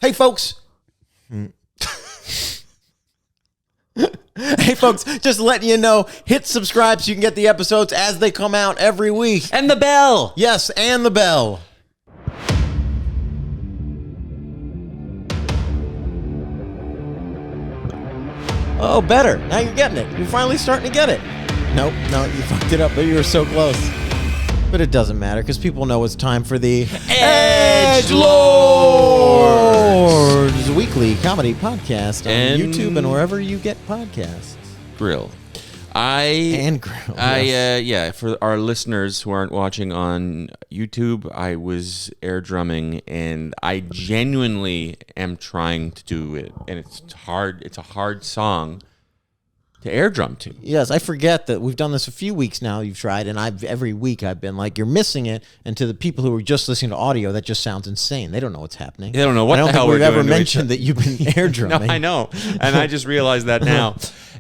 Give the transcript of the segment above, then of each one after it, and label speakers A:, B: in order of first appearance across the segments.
A: Hey, folks. Hey, folks, just letting you know, hit subscribe so you can get the episodes as they come out every week.
B: And the bell.
A: Yes, and the bell. Oh, better. Now you're getting it. You're finally starting to get it. Nope, no, you fucked it up, but you were so close. But it doesn't matter because people know it's time for the Edgelords Weekly Comedy Podcast on YouTube and wherever you get podcasts.
B: Grill.
A: Yes.
B: For our listeners who aren't watching on YouTube, I was air drumming and I genuinely am trying to do it. And it's hard. It's a hard song to air drum to.
A: Yes, I forget that we've done this a few weeks now. You've tried, and every week I've been like, "You're missing it." And to the people who are just listening to audio, that just sounds insane. They don't know what's happening.
B: They don't know what the hell we're doing.
A: I don't think we've ever mentioned that you've been air drumming.
B: No, I know, and I just realized that now.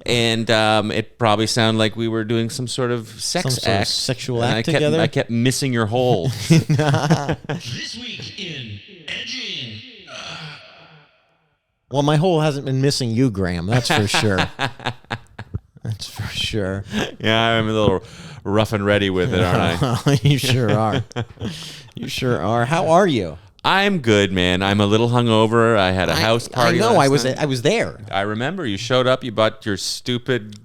B: And it probably sounded like we were doing some sort of
A: sexual act together.
B: I kept missing your hold.
C: This week in edging.
A: Well, my hole hasn't been missing you, Graham. That's for sure. That's for sure.
B: Yeah, I'm a little rough and ready with it, aren't I?
A: You sure are. You sure are. How are you?
B: I'm good, man. I'm a little hungover. I had a house party.
A: I know.
B: Last night.
A: I was there.
B: I remember you showed up. You bought your stupid.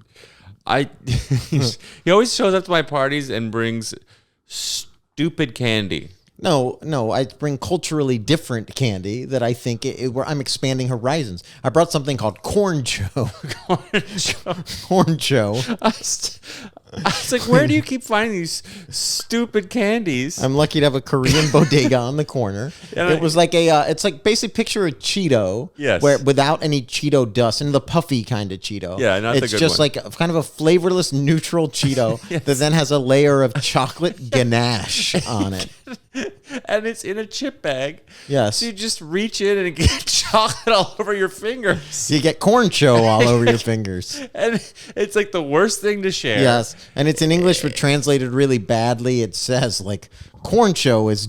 B: He always shows up to my parties and brings stupid candy.
A: No, I bring culturally different candy that I think where I'm expanding horizons. I brought something called Corn Cho. Corn Cho.
B: I was like, where do you keep finding these stupid candies?
A: I'm lucky to have a Korean bodega on the corner. It was like it's like basically picture a Cheeto,
B: yes,
A: where without any Cheeto dust and the puffy kind of Cheeto.
B: Yeah, not the good one.
A: It's just like kind of a flavorless neutral Cheeto yes, that then has a layer of chocolate ganache on it.
B: And it's in a chip bag.
A: Yes.
B: So you just reach in and get chocolate all over your fingers.
A: You get Corn Cho all over your fingers.
B: And it's like the worst thing to share.
A: Yes. And it's in English, but translated really badly. It says like Corn Cho is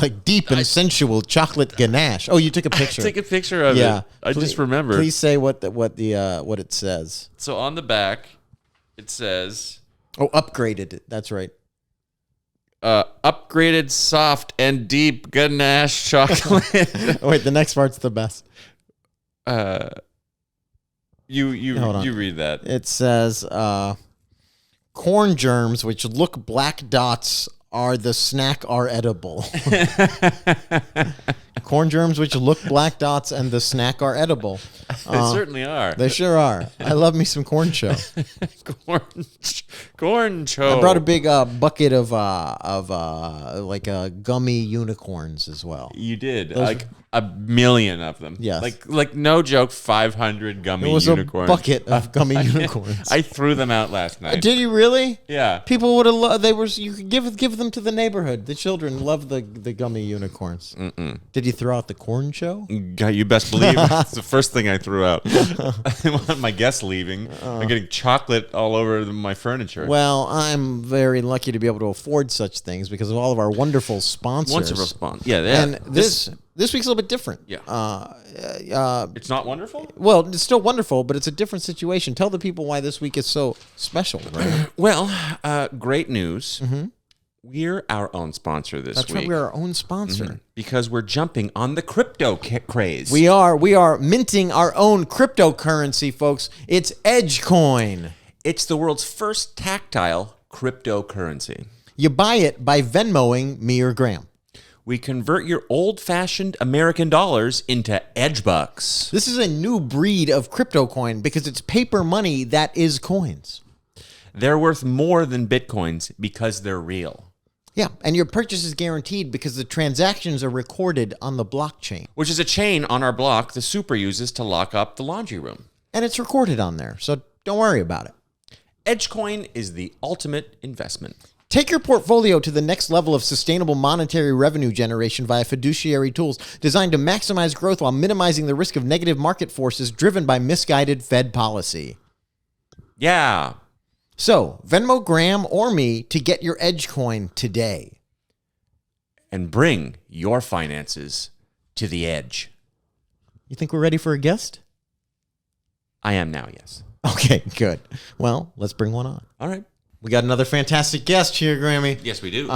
A: like deep and sensual chocolate ganache. Oh, you took a picture.
B: I took a picture of it. I just remembered.
A: Please say what it says.
B: So on the back, it says,
A: "Oh, upgraded." That's right.
B: Upgraded soft and deep ganache chocolate.
A: Wait, the next part's the best.
B: You read that.
A: It says corn germs which look black dots are the snack are edible. Corn germs which look black dots and the snack are edible.
B: They certainly are.
A: They sure are. I love me some Corn Cho.
B: Corn Cho.
A: I brought a big bucket of like gummy unicorns as well.
B: You did. Like a million of them.
A: Yes.
B: Like no joke, 500 gummy unicorns.
A: It was a bucket of gummy unicorns.
B: I threw them out last night.
A: Did you really?
B: Yeah.
A: People would have loved. You could give them to the neighborhood. The children love the gummy unicorns.
B: Mm-mm.
A: Did you throw out the Corn Cho?
B: You best believe it's the first thing I threw out. I didn't want my guests leaving. I'm getting chocolate all over my furniture.
A: Well, I'm very lucky to be able to afford such things because of all of our wonderful sponsors.
B: Yeah.
A: And this week's a little bit different.
B: Yeah. It's not wonderful?
A: Well, it's still wonderful, but it's a different situation. Tell the people why this week is so special, right?
B: Well, great news. Mm-hmm. We're our own sponsor this week.
A: That's right, we're our own sponsor.
B: Mm-hmm. Because we're jumping on the crypto craze.
A: We are minting our own cryptocurrency, folks. It's EdgeCoin.
B: It's the world's first tactile cryptocurrency.
A: You buy it by Venmoing me or Graham.
B: We convert your old-fashioned American dollars into edge bucks.
A: This is a new breed of crypto coin because it's paper money that is coins.
B: They're worth more than Bitcoins because they're real.
A: Yeah, and your purchase is guaranteed because the transactions are recorded on the blockchain.
B: Which is a chain on our block the super uses to lock up the laundry room.
A: And it's recorded on there, so don't worry about it.
B: EdgeCoin is the ultimate investment.
A: Take your portfolio to the next level of sustainable monetary revenue generation via fiduciary tools designed to maximize growth while minimizing the risk of negative market forces driven by misguided Fed policy.
B: Yeah.
A: So, Venmo Graham or me to get your EdgeCoin today.
B: And bring your finances to the edge.
A: You think we're ready for a guest?
B: I am now, yes.
A: Okay, good. Well, let's bring one on.
B: All right.
A: We got another fantastic guest here, Grammy.
B: Yes, we do.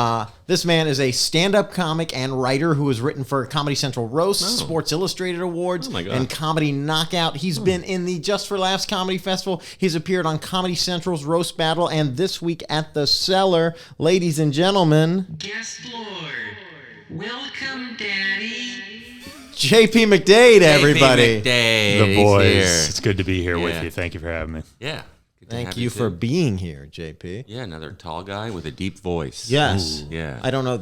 A: This man is a stand-up comic and writer who has written for Comedy Central Roast, Sports Illustrated Awards, and Comedy Knockout. He's been in the Just for Laughs Comedy Festival. He's appeared on Comedy Central's Roast Battle and this week at the Cellar. Ladies and gentlemen,
C: Guest Lord, welcome, Daddy.
A: JP McDade, everybody.
B: McDade,
D: The boys.
B: here.
D: It's good to be here with
B: Yeah.
D: you. Thank you for having me.
B: Yeah. Good to
A: Thank
B: have
A: you for
B: too.
A: being here, JP.
B: Yeah, another tall guy with a deep voice.
A: Yes.
B: Ooh, yeah.
A: I don't know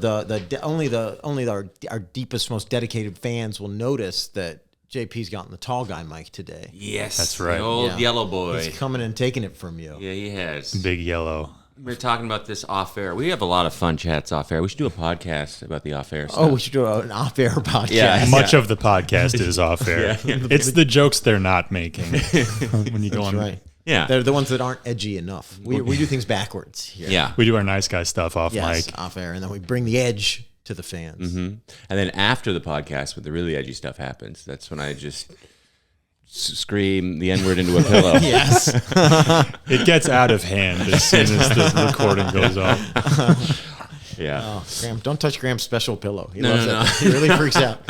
A: only our deepest, most dedicated fans will notice that JP's gotten the tall guy mic today.
B: Yes.
D: That's right.
B: The old
A: Yeah.
B: yellow boy.
A: He's coming and taking it from you.
B: Yeah, he has.
D: Big yellow.
B: We're talking about this off air. We have a lot of fun chats off air. We should do a podcast about the off air stuff.
A: Oh, we should do an off-air podcast.
B: Yeah.
D: Much of the podcast is off air. It's the jokes they're not making when you go
A: That's
D: on.
A: right.
B: Yeah.
A: They're the ones that aren't edgy enough. We do things backwards here.
B: Yeah.
D: We do our nice guy stuff off
A: Yes,
D: mic.
A: off-air, and then we bring the edge to the fans.
B: Mm-hmm. And then after the podcast, when the really edgy stuff happens, that's when I just scream the N-word into a pillow.
A: Yes.
D: It gets out of hand as soon as the recording goes off.
B: Yeah.
A: Oh, Graham, don't touch Graham's special pillow. He
B: No,
A: loves
B: no,
A: it.
B: no.
A: He really freaks out.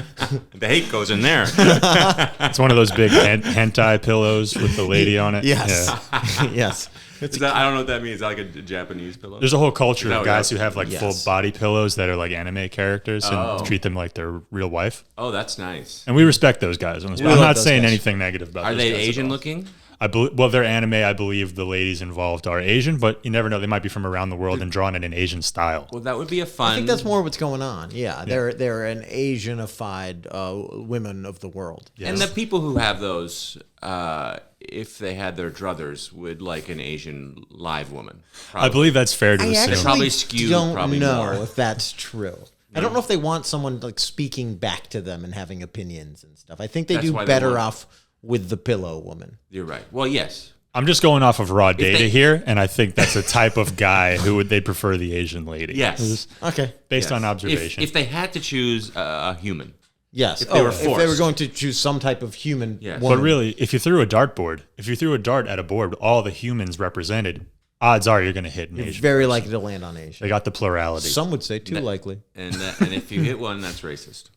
B: The hate goes in there.
D: It's one of those big hentai pillows with the lady on it.
A: Yes.
D: Yeah.
A: Yes.
B: Is that, I don't know what that means. Is that like a Japanese pillow?
D: There's a whole culture
B: Is that
D: of
B: what
D: guys
B: it is?
D: who have like
A: Yes.
D: full body pillows that are like anime characters and treat them like their real wife.
B: Oh, that's nice.
D: And we respect those guys. I'm
A: love
D: not
A: those
D: saying
A: guys.
D: anything negative about
B: Are
D: those
B: they
D: guys at
B: Asian
D: all.
B: looking?
D: Well, they're anime. I believe the ladies involved are Asian, but you never know. They might be from around the world and drawn in an Asian style.
B: Well, that would be a fun.
A: I think that's more what's going on. Yeah, they're an Asianified women of the world.
B: And the people who have those, if they had their druthers, would like an Asian live woman.
D: I believe that's fair to
A: I
D: assume.
A: actually
B: Probably skewed,
A: don't
B: probably
A: know
B: more.
A: if that's true. I don't know if they want someone like speaking back to them and having opinions and stuff. I think they
B: That's
A: do
B: why they
A: better
B: want-
A: off with the pillow woman.
B: You're right. Well, yes.
D: I'm just going off of raw data
B: they-
D: here, and I think that's a type of guy who would they prefer the Asian lady.
B: Yes.
A: Okay.
D: Based on
B: Yes.
D: observation.
B: If they had to choose a human.
A: Yes.
B: If they were
A: if they were
B: forced.
A: going to choose some type of human
B: Yes.
A: woman.
D: But really, if you threw a dart at a board with all the humans represented, odds are you're going to hit an
A: it's
D: Asian.
A: very likely to land on Asian.
D: They got the plurality.
A: Some would say too likely.
B: And if you hit one, that's racist.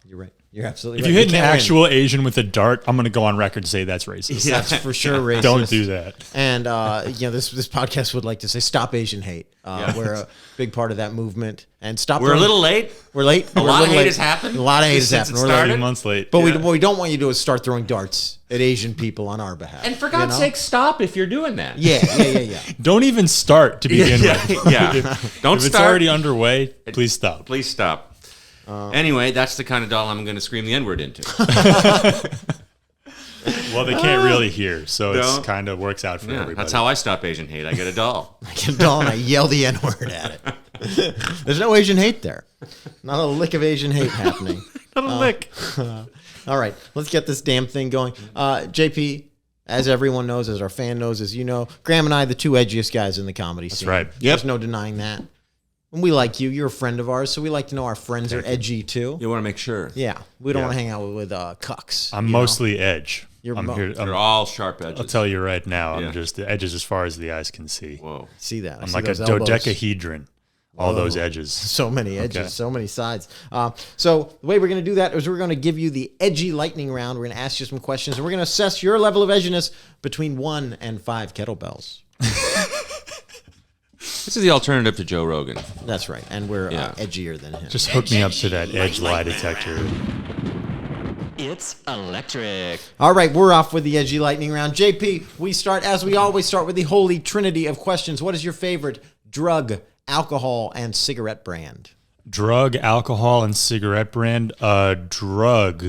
A: You're right. You're absolutely
D: If
A: right.
D: you hit an
A: can't win.
D: actual Asian with a dart, I'm going to go on record and say that's racist.
A: That's for sure racist.
D: Don't do that.
A: And this podcast would like to say stop Asian hate. We're a big part of that movement. And stop.
B: We're a little late.
A: We're late.
B: A
A: We're
B: lot of
A: little
B: hate
A: late.
B: has happened
A: A lot of hate has
B: since
A: happened.
B: it
A: We're
B: started.
A: late.
D: 3 months late.
A: But what we don't want you to do is start throwing darts at Asian people on our behalf.
B: And for God's sake, stop if you're doing that.
A: Yeah.
D: Don't even start to begin with.
B: Yeah. Don't
D: If it's
B: start.
D: already underway, please stop.
B: Please stop. Anyway, that's the kind of doll I'm going to scream the N-word into.
D: Well, they can't really hear, so
B: No.
D: it's kind of works out for
B: Yeah,
D: everybody.
B: that's how I stop Asian hate. I get a doll.
A: I get a doll and I yell the N-word at it. There's no Asian hate there. Not a lick of Asian hate happening.
B: Not a lick.
A: All right, let's get this damn thing going. JP, as everyone knows, as our fan knows, as you know, Graham and I, the two edgiest guys in the comedy scene.
D: right.
A: There's no denying that. And we like you. You're a friend of ours, so we like to know our friends are edgy too.
B: You want to make sure.
A: Yeah, we don't
D: Yeah.
A: want to hang out with cucks.
D: I'm
A: you know?
D: mostly edge.
A: You're
D: I'm
A: mo-
D: here.
B: They're all sharp edges.
D: I'll tell you right now.
B: Yeah.
D: I'm just the edges as far as the eyes can see.
B: Whoa.
A: See that? I
D: I'm
A: see
D: like a
A: those elbows.
D: dodecahedron. All those edges.
A: So many edges,
D: Okay.
A: so many sides. So the way we're going to do that is we're going to give you the edgy lightning round. We're going to ask you some questions, and we're going to assess your level of edginess between 1 and 5 kettlebells.
B: This is the alternative to Joe Rogan.
A: That's right, and we're
B: Yeah.
A: edgier than him.
D: Just hook me up to that edge lie detector.
E: It's electric.
A: All right, we're off with the edgy lightning round. JP, we start, as we always start, with the holy trinity of questions. What is your favorite drug, alcohol, and cigarette brand?
D: Drug, alcohol, and cigarette brand. Drug.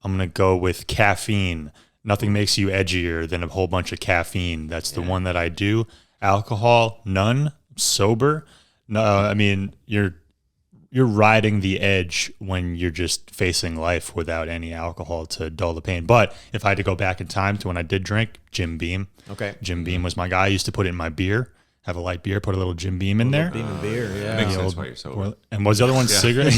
D: I'm gonna go with caffeine. Nothing makes you edgier than a whole bunch of caffeine. That's the one that I do. Alcohol, none. Sober. No, I mean you're riding the edge when you're just facing life without any alcohol to dull the pain. But if I had to go back in time to when I did drink, Jim Beam.
A: Okay.
D: Jim Beam was my guy. I used to put it in my beer. Have a light beer, put a little Jim Beam in there.
A: Beam and beer, yeah.
B: Makes sense why you're sober.
D: And what was the other one? Cigarette.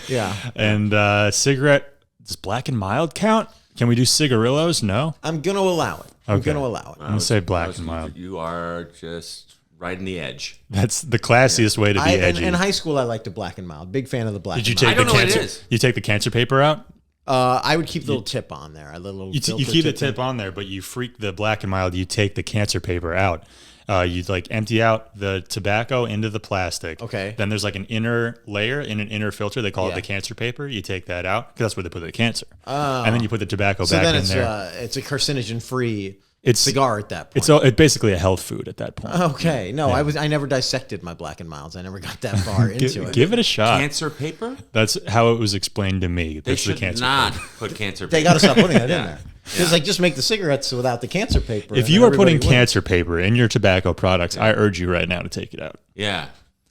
A: Yeah.
D: And cigarette, Does Black and Mild count? Can we do cigarillos? No.
A: I'm gonna allow it. I'm gonna allow it.
D: I'm gonna say Black and Mild.
B: You are just right in the edge.
D: That's the classiest way to be edgy.
A: In high school, I liked a Black and Mild. Big fan of the Black.
D: Did you
A: and
D: take
A: Mild.
B: I
D: the
B: don't know what it
D: cancer?
B: is.
D: You take the cancer paper out?
A: I would keep the little tip on there.
D: You keep the tip on there, but you freak the Black and Mild. You take the cancer paper out. You like empty out the tobacco into the plastic.
A: Okay.
D: Then there's like an inner layer in an inner filter. They call it the cancer paper. You take that out because that's where they put the cancer. And then you put the tobacco back in there.
A: It's a carcinogen-free
D: It's
A: cigar at that point.
D: It's basically a health food at that point.
A: Okay. No, I never dissected my Black and Milds. I never got that far into it.
D: Give it a shot.
B: Cancer paper?
D: That's how it was explained to me.
B: They
D: That's
B: should
D: the cancer
B: not
D: paper.
B: put cancer paper.
A: They got to stop putting that in there. It's like just make the cigarettes without the cancer paper.
D: If you are putting cancer paper in your tobacco products, I urge you right now to take it out.
B: Yeah.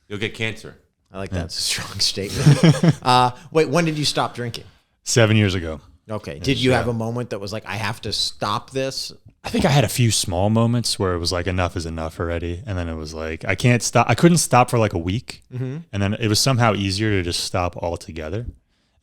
B: You'll get cancer.
A: I like that. That's a strong statement. Wait, when did you stop drinking?
D: 7 years ago.
A: Okay. Did you have a moment that was like, I have to stop this?
D: I think I had a few small moments where it was like enough is enough already, and then it was like I can't stop. I couldn't stop for like a week, and then it was somehow easier to just stop altogether.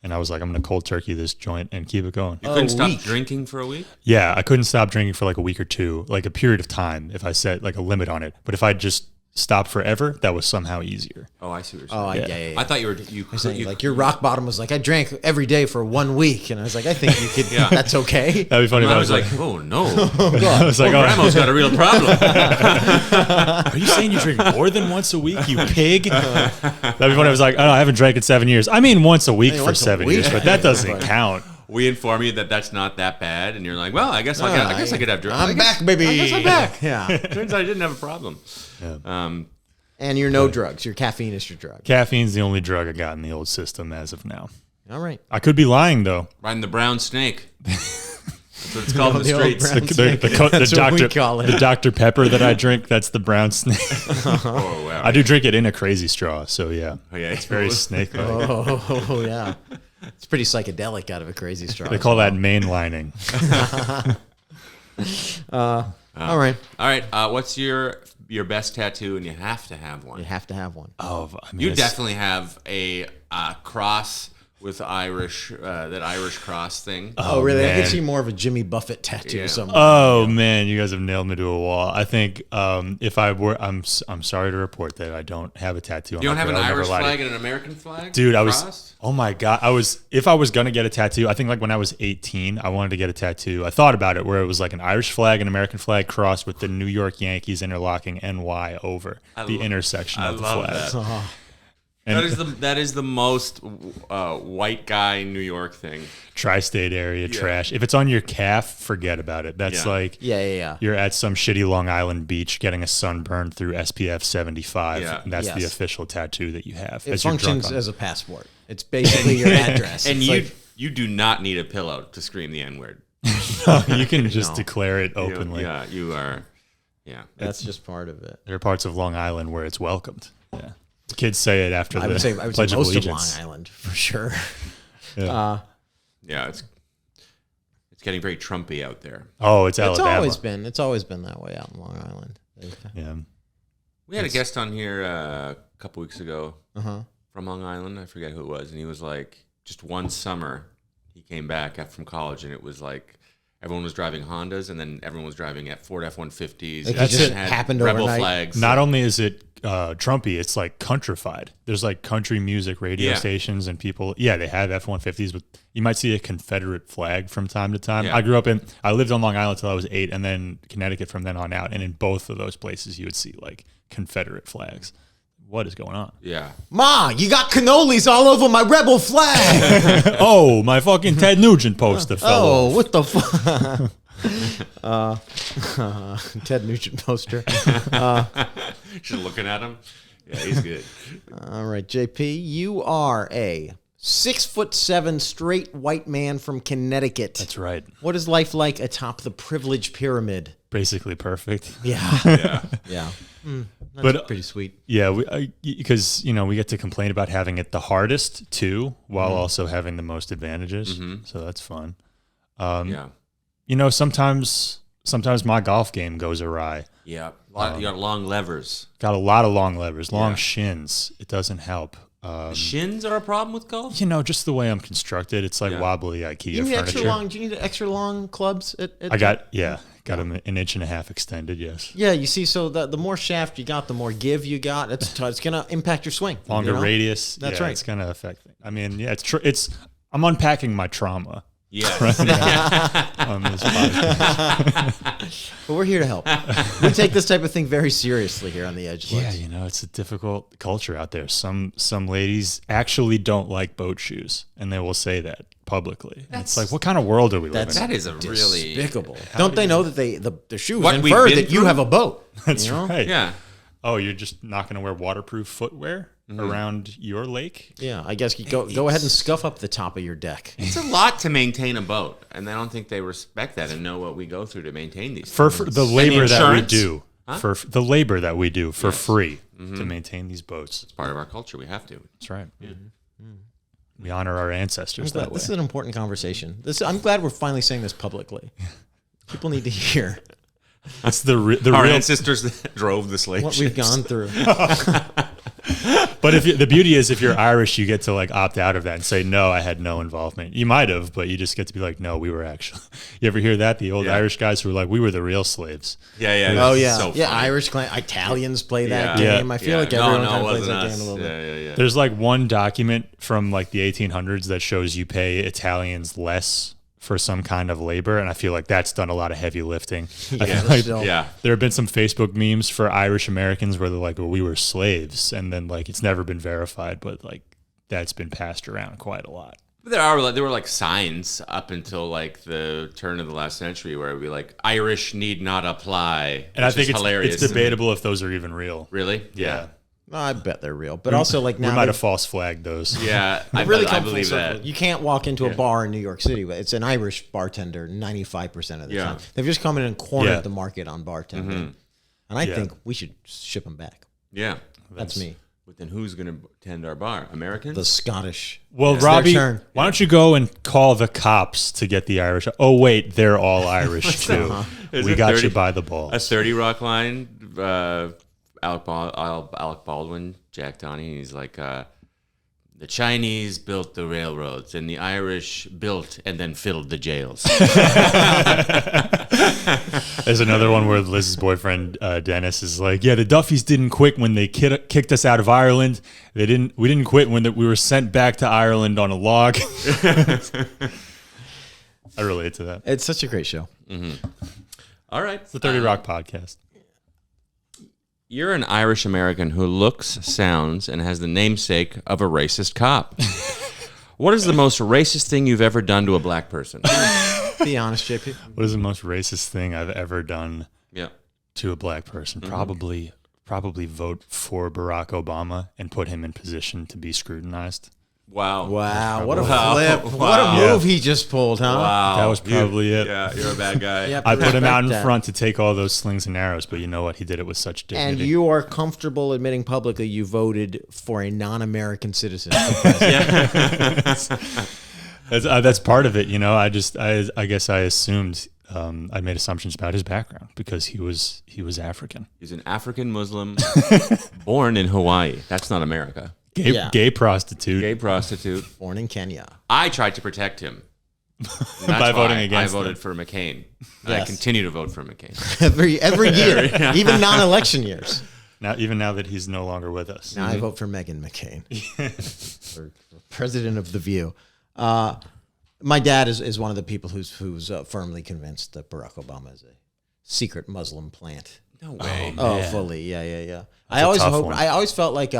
D: And I was like, I'm gonna cold turkey this joint and keep it going.
B: You couldn't stop
A: week.
B: drinking for a week?
D: Yeah, I couldn't stop drinking for like a week or two, like a period of time, if I set like a limit on it. But if I just stopped forever, that was somehow easier.
B: Oh, I see what you're saying.
A: Yeah.
B: I thought you were
A: Like your rock bottom was like, I drank every day for 1 week. And I was like, I think you could, that's okay.
D: That'd be funny.
B: I
D: If
B: was like, oh no.
D: I was like,
B: Grandma's got a real problem.
D: are you saying you drink more than once a week, you pig? That'd be funny. I was like, oh, I haven't drank in 7 years. I mean, once a week for
A: once a
D: 7
A: week.
D: years, but that doesn't count.
B: We inform you that that's not that bad, and you're like, well, I guess I could have drink.
A: I'm back, baby.
B: I guess I'm back.
A: Yeah.
B: Turns out I didn't have a problem.
A: And you're no drugs. Your caffeine is your drug.
D: Caffeine's the only drug I got in the old system as of now.
A: All right.
D: I could be lying though.
B: Riding the brown snake. That's what it's called in the
A: The old
B: streets.
A: brown snake. That's what we call it.
D: The Dr. Pepper that I drink, that's the brown snake.
B: Oh, wow.
D: I do drink it in a crazy straw, so yeah.
B: Oh, yeah.
D: It's very snake-like.
A: Oh, yeah. It's pretty psychedelic out of a crazy straw.
D: They call that mainlining.
A: All right.
B: All right. What's your best tattoo? And you have to have one.
A: You have to have one.
D: Oh, I mean,
B: You definitely have a cross with Irish, that Irish cross thing.
A: Oh, really? I
D: man.
A: could see more of a Jimmy Buffett tattoo
B: Yeah.
A: somewhere.
D: Oh man, you guys have nailed me to a wall. I think if I were, I'm sorry to report that I don't have a tattoo.
B: You don't have an Irish
D: flag
B: flag and an American flag?
D: Dude,
B: crossed?
D: oh my God. If I was going to get a tattoo, I think like when I was 18, I wanted to get a tattoo. I thought about it where it was like an Irish flag and American flag crossed with the New York Yankees interlocking NY over the intersection of the flags. And
B: That is the most white guy New York thing.
D: Tri-state area trash. If it's on your calf, forget about it. That's like
A: Yeah.
D: you're at some shitty Long Island beach getting a sunburn through SPF 75.
B: Yeah.
D: And that's the
A: Yes.
D: official tattoo that you have.
A: It
D: as you're drunk
A: functions
D: on.
A: as a passport. It's basically your address.
B: And
A: It's
B: you do not need a pillow to scream the N-word.
D: You can just declare it openly.
B: Yeah, you are. Yeah.
A: that's just part of it.
D: There are parts of Long Island where it's welcomed. Yeah. Kids say it after
A: I
D: the
A: would say
D: Pledge of
A: most of Long
D: Allegiance.
A: Island for sure.
D: Yeah.
B: Yeah, it's getting very Trumpy out there.
D: Oh, it's Alabama.
A: It's always been that way out in Long Island.
D: Yeah.
B: We had a guest on here a couple weeks ago from Long Island. I forget who it was. And he was like, just one summer, he came back from college, and it was like everyone was driving Hondas, and then everyone was driving at Ford F-150s.
A: Like,
B: and
A: it just
B: had
A: happened
B: rebel
A: overnight.
B: flags.
D: Not only is it Trumpy, it's like countrified. There's like country music radio
B: Yeah.
D: stations and people. Yeah, they have F-150s, but you might see a Confederate flag from time to time.
B: Yeah.
D: I lived on Long Island until I was 8, and then Connecticut from then on out. And in both of those places, you would see like Confederate flags. What is going on?
B: Yeah.
A: Ma, you got cannolis all over my rebel flag.
D: Oh, my fucking Ted Nugent poster fell
A: Oh,
D: off.
A: what the fuck? Ted Nugent poster.
B: Just looking at him. Yeah, he's good.
A: All right, JP, you are a 6'7" straight white man from Connecticut.
D: That's right.
A: What is life like atop the privilege pyramid?
D: Basically perfect.
A: Yeah. Yeah. That's
D: But
A: pretty sweet.
D: yeah, because we get to complain about having it the hardest too, while also having the most advantages. So that's fun.
B: Yeah.
D: Sometimes my golf game goes awry.
B: Yeah. You got long levers.
D: Got a lot of long levers, long shins. It doesn't help.
B: The shins are a problem with golf?
D: Just the way I'm constructed, it's like wobbly IKEA
A: You need
D: furniture.
A: do you need extra long clubs?
D: I got them an inch and a half extended. Yes.
A: Yeah, you see, so the more shaft you got, the more give you got. It's gonna impact your swing.
D: Longer radius.
A: That's right.
D: It's gonna affect things. I mean, it's I'm unpacking my trauma.
B: Yeah.
D: On this podcast.
A: But we're here to help. We take this type of thing very seriously here on the Edge.
D: Yeah, it's a difficult culture out there. Some ladies actually don't like boat shoes, and they will say that publicly. It's like, what kind of world are we living in?
B: That is a really
A: despicable. Don't they know that the shoes
B: What
A: infer
B: we've been
A: that you
B: through?
A: have a boat?
D: That's
A: you know?
D: right.
B: Yeah.
D: Oh, you're just not going to wear waterproof footwear around your lake?
A: Yeah, I guess you go ahead and scuff up the top of your deck.
B: It's a lot to maintain a boat, and I don't think they respect that and know what we go through to maintain these
D: For
B: things.
D: the labor that we
B: insurance?
D: do, for the labor that we do for free to maintain these boats.
B: It's part of our culture. We have to.
D: That's right. We honor our ancestors that way.
A: This is an important conversation. I'm glad we're finally saying this publicly. People need to hear
D: That's the
B: Our
D: real.
B: ancestors that drove the slave
A: what we've
B: ships.
A: gone through.
D: But the beauty is, if you're Irish, you get to like opt out of that and say, no, I had no involvement. You might have, but you just get to be like, no, we were actually. You ever hear that? The old Irish guys who were like, we were the real slaves.
B: Yeah.
A: Oh
B: it's
A: yeah,
B: so
A: yeah.
B: funny.
A: Irish Italians play that
B: Yeah.
A: game. I feel like everyone kind of plays that game a little bit.
B: Yeah.
D: There's like one document from like the 1800s that shows you pay Italians less for some kind of labor, and I feel like that's done a lot of heavy lifting. I feel like
A: still.
B: Yeah.
D: there have been some Facebook memes for Irish Americans where they're like, well, we were slaves, and then like it's never been verified, but like that's been passed around quite a lot.
B: But there were like signs up until like the turn of the last century where it would be like Irish need not apply.
D: And I
B: which
D: think
B: is hilarious.
D: it's debatable if those are even real.
B: Really?
D: Yeah.
A: I bet they're real, but also like now
D: We might
A: they-
D: have false flagged those.
B: Yeah.
A: They've really
B: I
A: come full
B: believe
A: circle.
B: that.
A: You can't walk into a bar in New York City, but it's an Irish bartender 95% of the
B: Yeah.
A: time. They've just come in and cornered
D: Yeah.
A: the market on bartending. And I think we should ship them back.
B: Yeah.
A: That's me.
B: But then who's going to tend our bar? Americans?
A: The Scottish.
D: Well,
A: It's
D: Robbie,
A: their turn.
D: why don't you go and call the cops to get the Irish? Oh, wait, they're all Irish too.
B: Is
D: We
B: it
D: got
B: 30
D: you by the
B: a
D: balls.
B: 30 Rock line, Alec Baldwin, Jack Donnie, he's like, the Chinese built the railroads and the Irish built and then filled the jails.
D: There's another one where Liz's boyfriend Dennis is like, "Yeah, the Duffys didn't quit when they kicked us out of Ireland. We didn't quit when we were sent back to Ireland on a log." I relate to that.
A: It's such a great show.
B: All right.
D: It's the 30 Rock podcast.
B: You're an Irish American who looks, sounds, and has the namesake of a racist cop. What is the most racist thing you've ever done to a black person?
A: Be honest, JP.
D: What is the most racist thing I've ever done
B: Yeah.
D: to a black person? Probably vote for Barack Obama and put him in position to be scrutinized.
B: Wow.
A: Wow, what a
B: Wow.
A: flip.
B: Wow.
A: What a move
D: Yeah.
A: he just pulled, huh?
B: Wow.
D: That was probably it.
B: Yeah, you're a bad guy.
A: Yep.
D: I put him out in
A: Respect that.
D: front to take all those slings and arrows, but you know what? He did it with such
A: And
D: dignity.
A: you are comfortable admitting publicly you voted for a non-American citizen for president.
D: That's part of it, you know. I guess I assumed I made assumptions about his background because he was African,
B: He's an African Muslim born in Hawaii. That's not America.
D: gay prostitute.
B: Gay prostitute.
A: Born in Kenya.
B: I tried to protect him.
D: By voting against
B: I
D: him.
B: voted for McCain. And I
A: Yes.
B: continue to vote for McCain.
A: Every year, even non-election years.
D: Now that he's no longer with us.
A: Now I vote for Meghan McCain for president of The View. My dad is one of the people who's firmly convinced that Barack Obama is a secret Muslim plant.
B: No way.
A: Oh, fully, yeah. I
D: a
A: always
D: tough
A: hoped.
D: one.
A: I always felt like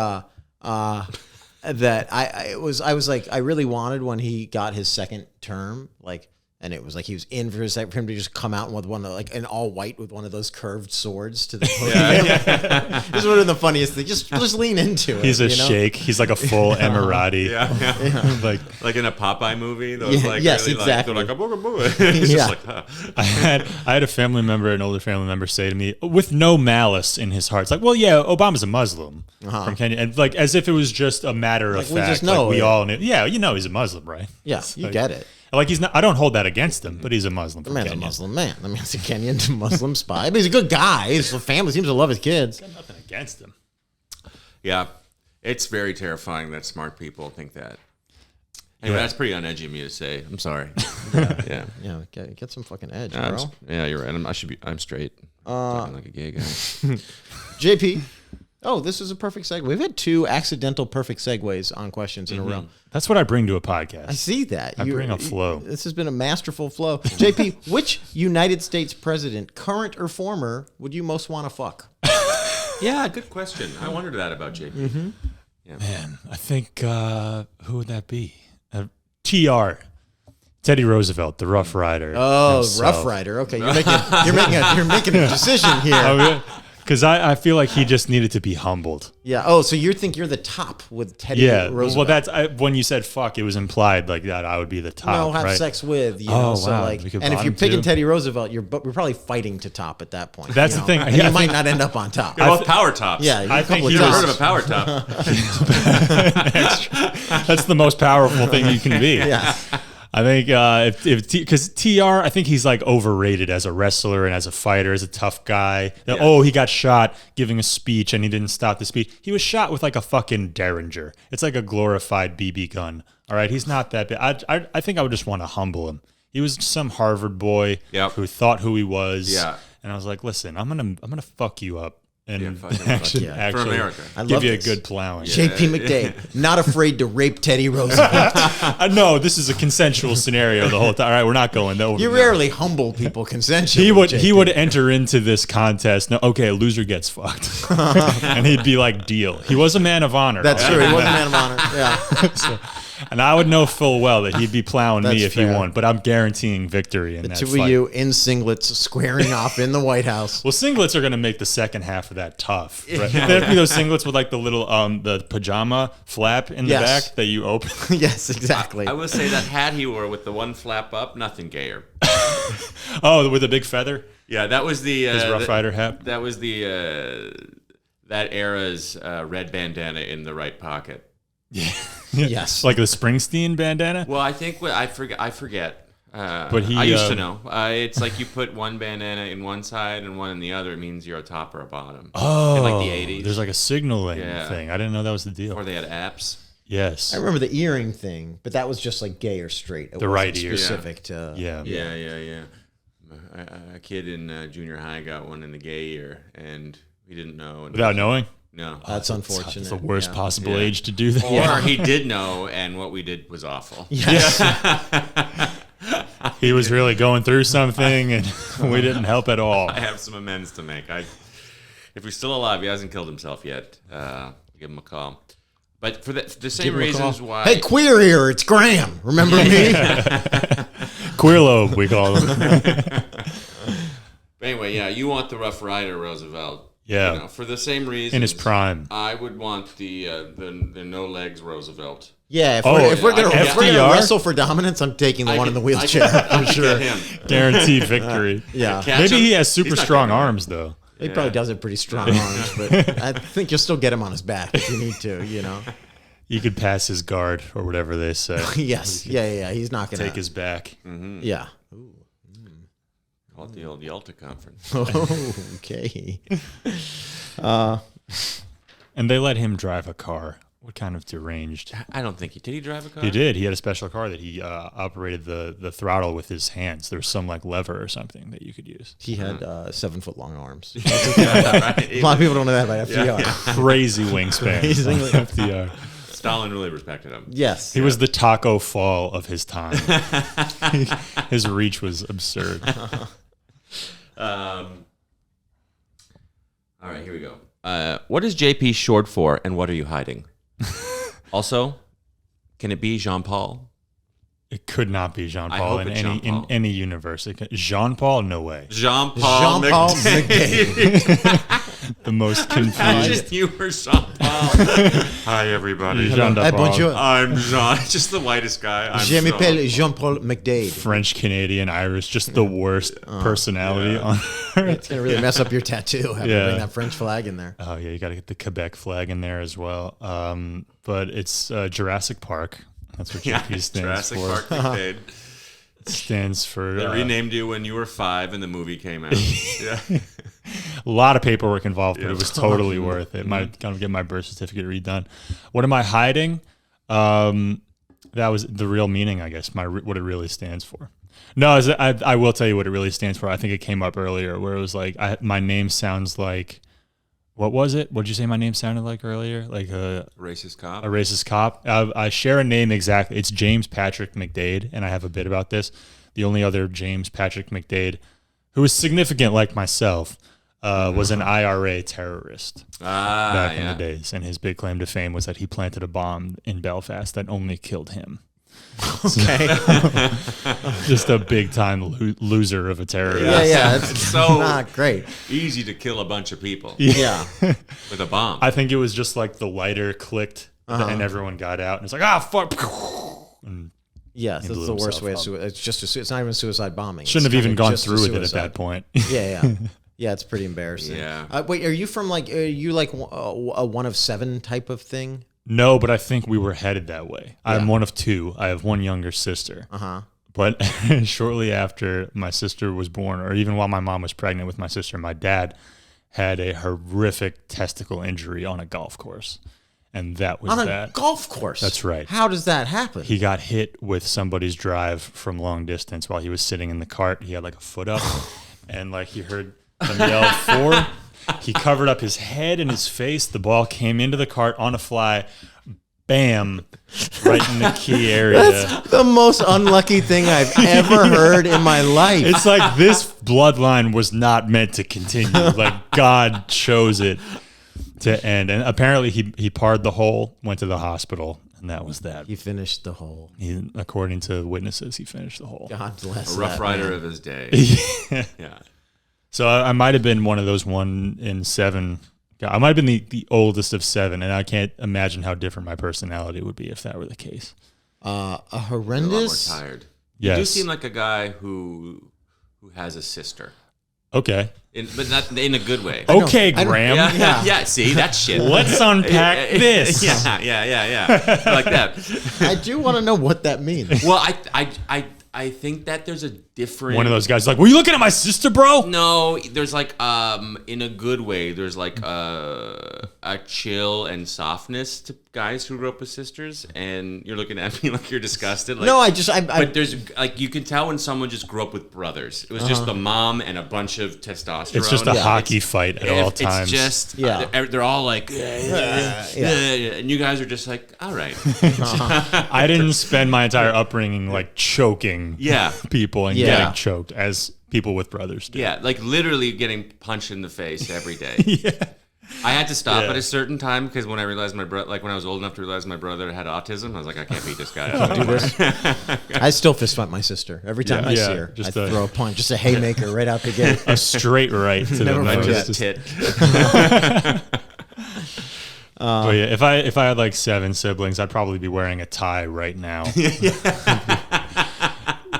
A: that. I was like I really wanted when he got his second term, like, and it was like he was in for his second, for him to just come out with one of, like, an all white with one of those curved swords to the podium. It's one of the funniest things. Just lean into it.
D: He's a
A: you know?
D: sheikh. He's like a full Emirati.
B: Yeah.
D: Like
B: Like in a Popeye movie? Those
A: Yeah,
B: like
A: yes,
B: really,
A: exactly.
B: Like, they're like, a booga booga. It's
A: Yeah.
B: just like,
D: I had a family member, an older family member, say to me with no malice in his heart, it's like, well, yeah, Obama's a Muslim from Kenya, and like as if it was just a matter of
A: we
D: fact.
A: just know
D: like we
A: it.
D: all knew. Yeah, you know he's a Muslim, right?
A: Yeah,
D: It's
A: you
D: like-
A: get it.
D: Like he's not. I don't hold that against him, but he's a Muslim.
A: The
D: From
A: man's
D: Kenya.
A: a Muslim man. I mean, he's a Kenyan Muslim spy. But he's a good guy. His family seems to love his kids.
D: Nothing against him.
B: yeah. It's very terrifying that smart people think that. Anyway, that's pretty unedgy of me to say. I'm sorry. Yeah.
A: Get some fucking edge, bro.
B: Yeah, you're right. I'm straight. Talking like a gay guy.
A: JP. Oh, this is a perfect segue. We've had 2 accidental perfect segues on questions in a row.
D: That's what I bring to a podcast.
A: I see that.
D: I bring a flow.
A: This has been a masterful flow. JP, which United States president, current or former, would you most want to fuck?
B: Yeah, good question. I wondered that about JP.
A: Mm-hmm.
B: Yeah.
D: Man, I think who would that be? TR. Teddy Roosevelt, the Rough Rider.
A: Oh,
D: himself.
A: Rough Rider. Okay, you're making a decision here.
D: Because I feel like he just needed to be humbled.
A: Yeah. Oh, so you think you're the top with Teddy Roosevelt?
D: Well, that's when you said fuck, it was implied like that I would be the top.
A: No, have
D: right?
A: sex with. You know, so
D: wow.
A: like, and if you're picking Teddy Roosevelt, we're probably fighting to top at that point.
D: That's the thing.
A: And you might not end up on top.
B: You're both power tops.
A: Yeah,
D: I think
B: You never heard of a power top?
D: That's the most powerful thing you can be.
A: Yeah.
D: I think because TR, I think he's like overrated as a wrestler and as a fighter, as a tough guy.
B: Yeah.
D: Oh, he got shot giving a speech and he didn't stop the speech. He was shot with like a fucking Derringer. It's like a glorified BB gun. All right, he's not that bad. I think I would just want to humble him. He was some Harvard boy who thought who he was. Yeah, and I was like, listen, I'm gonna fuck you up. And actually
B: for America.
D: Give you a good plowing.
A: JP McDade, not afraid to rape Teddy Roosevelt.
D: No, this is a consensual scenario the whole time. All right, we're not going over.
A: You rarely humble people consensually.
D: He would enter into this contest. No, okay, a loser gets fucked, and he'd be like, deal. He was a man of honor.
A: That's true. He was a man of honor. Yeah.
D: And I would know full well that he'd be plowing me if
A: fair.
D: he won, but I'm guaranteeing victory in
A: The
D: that
A: two
D: fight.
A: of you in singlets squaring off in the White House.
D: Well, singlets are going to make the second half of that tough. Right? There'd be those singlets with like the little the pajama flap in the back that you open.
A: Yes, exactly.
B: I will say that hat he wore with the one flap up, nothing gayer.
D: Oh, with a big feather?
B: Yeah, that was
D: his Rough Rider hat.
B: That was the that era's red bandana in the right pocket.
D: Yeah.
A: Yes.
D: Like the Springsteen bandana?
B: Well, I think I forget.
D: But
B: I used to know. It's like you put one bandana in one side and one in the other. It means you're a top or a bottom.
D: Oh,
B: in like the 80s.
D: There's like a signaling thing. I didn't know that was the deal.
B: Or they had apps.
D: Yes.
A: I remember the earring thing, but that was just like gay or straight. It
D: the right ear.
A: Specific to...
B: Yeah. A kid in junior high got one in the gay ear, and he didn't know.
D: Without knowing?
B: No.
A: That's unfortunate.
D: It's the worst possible age to do that.
B: Or he did know, and what we did was awful.
A: Yes.
D: He was really going through something, and we didn't help at all.
B: I have some amends to make. If he's still alive, he hasn't killed himself yet. Give him a call. But for the same reasons why...
A: Hey, queer ear, it's Graham. Remember me?
D: Queer lobe, we call him.
B: But anyway, yeah, you want the Rough Rider Roosevelt.
D: Yeah.
B: You know, for the same reason.
D: In his prime.
B: I would want the no legs Roosevelt.
A: Yeah, if we're gonna wrestle for dominance, I'm taking the one in the wheelchair. I'm sure.
D: Guaranteed victory.
A: Yeah.
D: Maybe he has super strong arms though.
A: He probably does have pretty strong arms, but I think you'll still get him on his back if you need to, you know.
D: You could pass his guard or whatever they say.
A: Yes. Yeah. He's not gonna
D: take his back.
B: Mm-hmm.
A: Yeah.
B: Call it the old Yalta Conference.
A: Oh, okay.
D: And they let him drive a car. What kind of deranged?
B: I don't think did he drive a car?
D: He did. He had a special car that he operated the throttle with his hands. There was some like lever or something that you could use.
A: He had 7 foot long arms. A lot of people don't know that about FDR.
D: Yeah. Crazy wingspan. FDR.
B: Stalin really respected him.
A: Yes.
D: He was the Taco Fall of his time. His reach was absurd.
B: All right, here we go. What is JP short for, and what are you hiding? Also, can it be Jean-Paul?
D: It could not be Jean-Paul in any universe. Jean-Paul, no way.
B: Jean-Paul
A: McDade.
D: The most confused.
B: Just you were Jean-Paul. Hi, everybody.
A: Bonjour.
B: I'm Jean. Just the whitest guy.
A: Je m'appelle Jean-Paul McDade.
D: French, Canadian, Irish. Just the worst personality on earth.
A: It's going to really mess up your tattoo. Have to bring that French flag in there.
D: Oh, yeah. You got to get the Quebec flag in there as well. But it's Jurassic Park. That's what JP stands
B: Jurassic
D: for.
B: Park McDade.
D: It stands for...
B: They renamed you when you were 5 and the movie came out. Yeah.
D: A lot of paperwork involved, but it was totally worth it. Might kind of get my birth certificate redone. What am I hiding? That was the real meaning, I guess. What it really stands for. No, I will tell you what it really stands for. I think it came up earlier, where it was like my name sounds like. What was it? What did you say my name sounded like earlier? Like a
B: racist cop.
D: A racist cop. I share a name exactly. It's James Patrick McDade, and I have a bit about this. The only other James Patrick McDade, who was significant like myself, was an IRA terrorist back in the days. And his big claim to fame was that he planted a bomb in Belfast that only killed him.
A: Okay.
D: Just a big time loser of a terrorist.
A: Yeah. It's
B: so
A: not great.
B: Easy to kill a bunch of people.
A: Yeah.
B: With a bomb.
D: I think it was just like the lighter clicked and everyone got out and it's like, fuck. And
A: yes, that's the worst way of suicide. It's not even suicide bombing.
D: Shouldn't have even gone through with it at that point.
A: Yeah. Yeah, it's pretty embarrassing.
B: Yeah.
A: Wait, are you from a one of seven type of thing?
D: No, but I think we were headed that way. Yeah. I'm one of two. I have one younger sister. But shortly after my sister was born, or even while my mom was pregnant with my sister, my dad had a horrific testicle injury on a golf course. And that was
A: on a golf course?
D: That's right.
A: How does that happen?
D: He got hit with somebody's drive from long distance while he was sitting in the cart. He had like a foot up and like he heard them yell, 4. He covered up his head and his face. The ball came into the cart on a fly. Bam. Right in the key area.
A: That's the most unlucky thing I've ever heard in my life.
D: It's like this bloodline was not meant to continue. Like God chose it to end. And apparently he parred the hole, went to the hospital, and that was that.
A: He finished the hole.
D: According to witnesses, he finished the hole.
A: God bless.
B: A rough rider of his day. Yeah.
D: So I might have been one of those 1 in 7. I might have been the oldest of 7, and I can't imagine how different my personality would be if that were the case.
A: A horrendous.
B: You're a lot more tired.
D: Yes.
B: You do seem like a guy who has a sister.
D: Okay.
B: But not in a good way.
D: Okay, Graham.
B: Yeah, see, that's shit.
D: Let's unpack this.
B: Yeah. I like that.
A: I do want to know what that means.
B: Well, I think that there's a different
D: one of those guys like, were you looking at my sister, bro?
B: No, there's like in a good way. There's like a chill and softness to guys who grew up with sisters, and you're looking at me like you're disgusted. Like,
A: no,
B: but there's like you can tell when someone just grew up with brothers. It was just the mom and a bunch of testosterone.
D: It's just a hockey fight at all times.
B: It's just they're all like, and you guys are just like, all right.
D: I didn't spend my entire upbringing like choking people and getting choked as people with brothers do.
B: Yeah, like literally getting punched in the face every day. I had to stop at a certain time because when I realized my brother, like when I was old enough to realize my brother had autism, I was like, I can't beat this guy.
A: I still fist fight my sister every time I see her. I throw a punch, just a haymaker right out the gate.
D: A straight right to the nose.
B: Tit.
D: But yeah, if I had like 7 siblings, I'd probably be wearing a tie right now.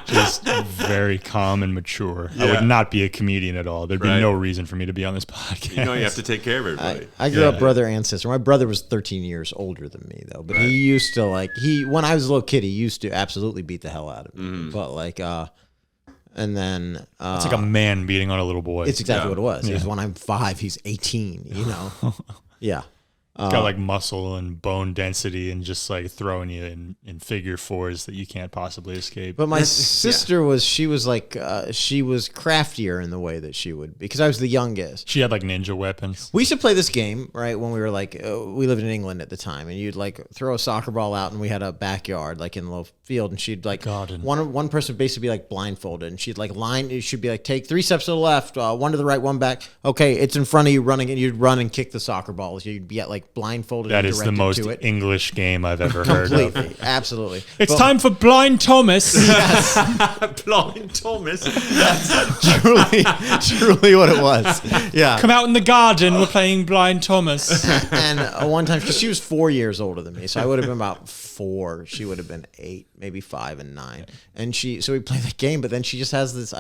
D: Just very calm and mature. I would not be a comedian at all. There'd be no reason for me to be on this podcast.
B: You know, you have to take care of everybody.
A: I grew up brother and sister. My brother was 13 years older than me, though. But he used to when I was a little kid, he used to absolutely beat the hell out of me. But and then
D: it's like a man beating on a little boy.
A: It's exactly what it was. It was when I'm 5, he's 18. You know,
D: got like muscle and bone density and just like throwing you in figure 4s that you can't possibly escape.
A: But my sister she was craftier in the way that she would, because I was the youngest.
D: She had like ninja weapons.
A: We used to play this game, right, when we were like, we lived in England at the time, and you'd like throw a soccer ball out, and we had a backyard like in a little field, and she'd like, one person would basically be like blindfolded, and she'd like she'd be like, take 3 steps to the left, 1 to the right, 1 back. Okay, it's in front of you running, and you'd run and kick the soccer ball. You'd be at like blindfolded.
D: That
A: and
D: is the most English game I've ever heard of.
A: Completely, absolutely.
D: It's time for Blind Thomas.
B: Blind Thomas.
A: That's truly what it was. Yeah.
D: Come out in the garden. We're playing Blind Thomas.
A: And one time, because she was 4 years older than me, so I would have been about 4. She would have been 8, maybe 5 and 9. And so we played that game, but then she just has this,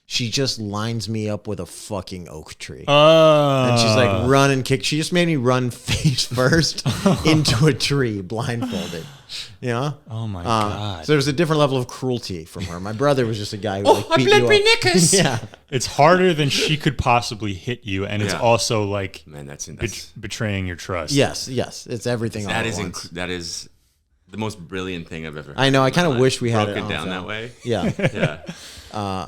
A: she just lines me up with a fucking oak tree.
D: Oh.
A: And she's like, run and kick. She just made me run face first into a tree, blindfolded. You know?
D: Oh my God.
A: So there was a different level of cruelty from her. My brother was just a guy who like, beat you up.
B: knickers.
A: Yeah.
D: It's harder than she could possibly hit you, and it's also like
B: Man, that's
D: betraying your trust.
A: Yes. It's everything all
B: that
A: at
B: is
A: once.
B: that is the most brilliant thing I've ever heard.
A: I know. I kind of wish we had
B: broke
A: it
B: it down
A: film.
B: that way.
A: Yeah.
B: Yeah.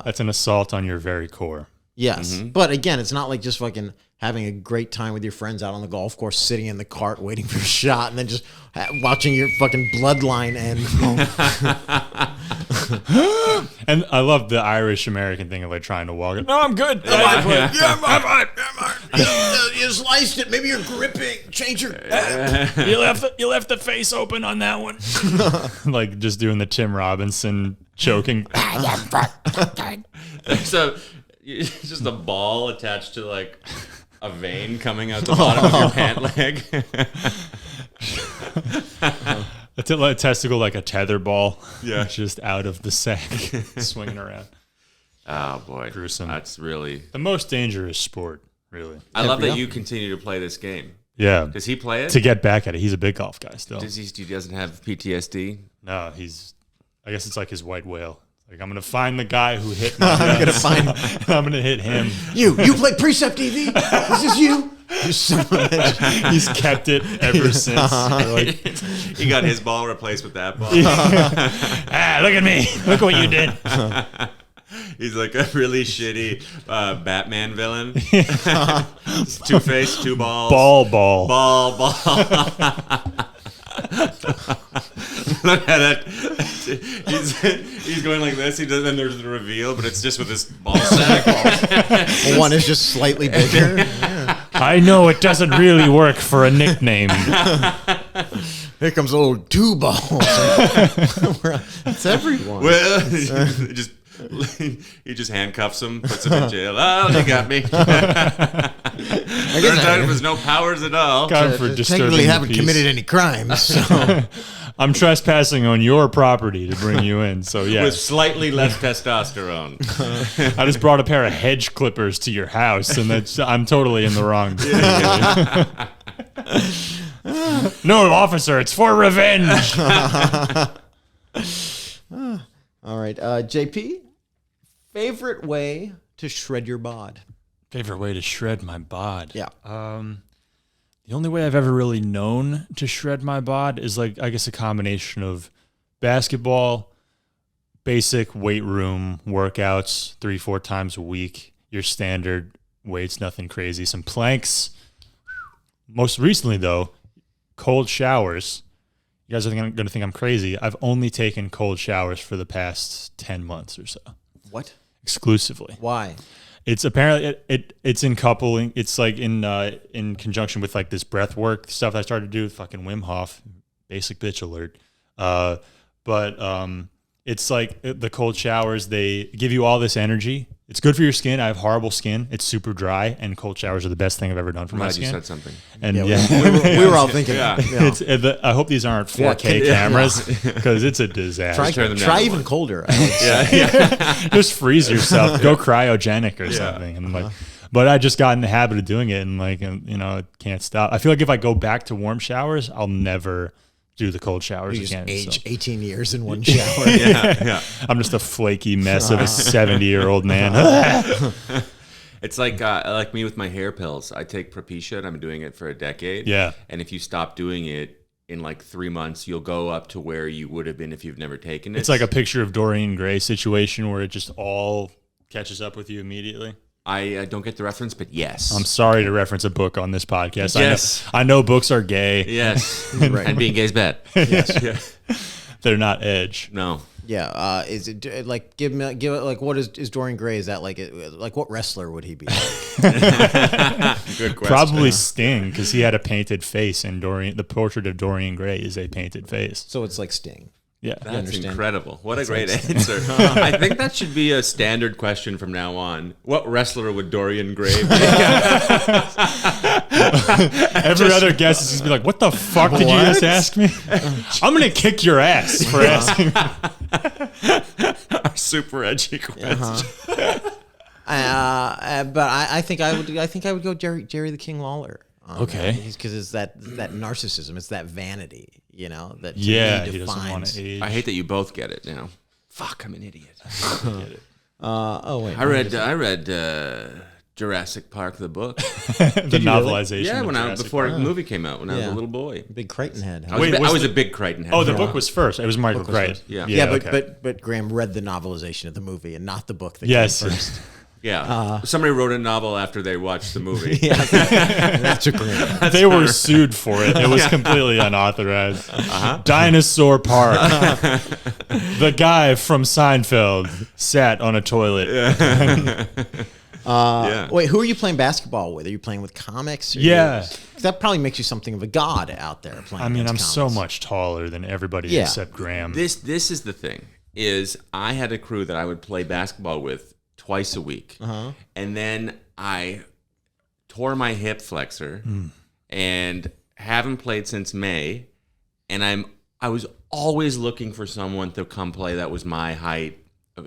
D: That's an assault on your very core.
A: Yes. But again, it's not like just fucking having a great time with your friends out on the golf course, sitting in the cart waiting for a shot, and then just watching your fucking bloodline end.
D: And I love the Irish American thing of like trying to walk it. No, I'm good.
A: I'm fine. You sliced it. Maybe you're gripping. Change your.
D: You left the face open on that one. Like just doing the Tim Robinson choking.
B: It's just a ball attached to like a vein coming out the bottom of your pant leg.
D: A testicle like a tether ball.
B: Yeah.
D: Just out of the sack, swinging around.
B: Oh boy,
D: Gruesome.
B: That's really
D: The most dangerous sport, really.
B: I love that you continue to play this game.
D: Yeah.
B: Does he play it?
D: To get back at it. He's a big golf guy still.
B: He doesn't have PTSD?
D: No, I guess it's like his white whale. Like, I'm going to find the guy who hit my
A: I'm gonna find
D: I'm going to hit him.
A: you. You play Precept EV. This is you. You son of a bitch.
D: He's kept it ever since. Like,
B: He got his ball replaced with that ball.
D: look at me. Look what you did.
B: He's like a really shitty Batman villain. Two-Face, two balls.
D: Ball.
B: Ball. Look at it. He's going like this. Then there's the reveal, but it's just with this ball sack.
A: One is just slightly bigger.
D: I know it doesn't really work for a nickname.
A: Here comes old two balls. It's everyone.
B: Well, he just handcuffs him, puts him in jail. Oh, they got me. Turns out it was no powers at all.
D: Got him for disturbing
A: Technically
D: the
A: haven't
D: peace.
A: committed any crimes. So.
D: I'm trespassing on your property to bring you in. So
B: With
D: yes,
B: slightly less testosterone.
D: I just brought a pair of hedge clippers to your house, and I'm totally in the wrong. No, officer, it's for revenge.
A: All right, JP, favorite way to shred your bod?
D: Favorite way to shred my bod?
A: Yeah.
D: The only way I've ever really known to shred my bod is like, I guess, a combination of basketball, basic weight room workouts 3-4 times a week, your standard weights, nothing crazy, some planks. Most recently, though, cold showers. You guys are going to think I'm crazy. I've only taken cold showers for the past 10 months or so.
A: What?
D: Exclusively.
A: Why?
D: It's apparently it's in coupling. It's like in conjunction with like this breath work stuff I started to do with fucking Wim Hof. Basic bitch alert. But it's like the cold showers. They give you all this energy. It's good for your skin. I have horrible skin. It's super dry, and cold showers are the best thing I've ever done for my
B: Glad
D: skin.
B: you said something.
D: And
A: we were all thinking.
B: Yeah.
D: I hope these aren't 4K cameras because it's a disaster.
B: Turn them down
A: Try
B: to
A: even
B: one.
A: colder.
D: Just freeze yourself. Go cryogenic or something. And like, but I just got in the habit of doing it, and like, you know, it can't stop. I feel like if I go back to warm showers, I'll never do the cold showers
A: You just
D: again.
A: age
D: so.
A: 18 years in one shower.
B: Yeah.
D: I'm just a flaky mess of a 70-year-old man.
B: It's like me with my hair pills. I take Propecia, and I've been doing it for a decade.
D: Yeah.
B: And if you stop doing it in like 3 months, you'll go up to where you would have been if you've never taken it.
D: It's like a picture of Dorian Gray situation where it just all catches up with you immediately.
B: I don't get the reference, but yes.
D: I'm sorry to reference a book on this podcast.
B: Yes.
D: I know books are gay.
B: Yes.
A: Right.
B: And being gay is bad.
A: Yes.
B: Yeah.
D: They're not edge.
B: No.
A: Yeah. Is it like give it like what is Dorian Gray? Is that like what wrestler would he be?
B: Good question.
D: Probably Sting, because he had a painted face, and the portrait of Dorian Gray is a painted face.
A: So it's like Sting.
D: Yeah.
B: That's
A: understand?
B: incredible. What a great answer. I think that should be a standard question from now on. What wrestler would Dorian Gray be?
D: Every other guest is going to be like, what the fuck did you just ask me? I'm going to kick your ass for asking.
B: Our super edgy question.
A: But I think I would go Jerry the King Lawler.
D: Okay.
A: Because it's that narcissism, it's that vanity, that to
D: Yeah,
A: me
D: he doesn't want
A: defines.
D: to age.
B: I hate that you both get it now. Fuck, I'm an idiot.
A: Oh wait,
B: I read Jurassic Park, the book.
D: The novelization.
B: Yeah,
D: of Jurassic
B: before
D: Park.
B: the movie came out, when I was
A: Yeah.
B: a little boy.
A: big Crichton head.
B: I
D: Wait,
B: was
D: was
B: a
D: the-
B: big Crichton head.
D: Oh, the
B: for a
D: book was first. It was Michael Crichton.
B: Yeah.
D: okay.
A: but Graham read the novelization of the movie and not the book that
D: Yes.
A: came first.
B: Yeah. Somebody wrote a novel after they watched the movie.
A: Yeah, that's a Graham.
D: They were sued for it. It was completely unauthorized. Dinosaur Park. The guy from Seinfeld sat on a toilet.
B: Yeah.
A: Wait, who are you playing basketball with? Are you playing with comics? Or
D: Yeah.
A: 'cause that probably makes you something of a god out there playing.
D: I mean, I'm
A: against
D: so
A: comics.
D: much taller than everybody
A: Yeah.
D: except Graham.
B: This is the thing, is I had a crew that I would play basketball with twice a week. And then I tore my hip flexor and haven't played since May. And I was always looking for someone to come play that was my height,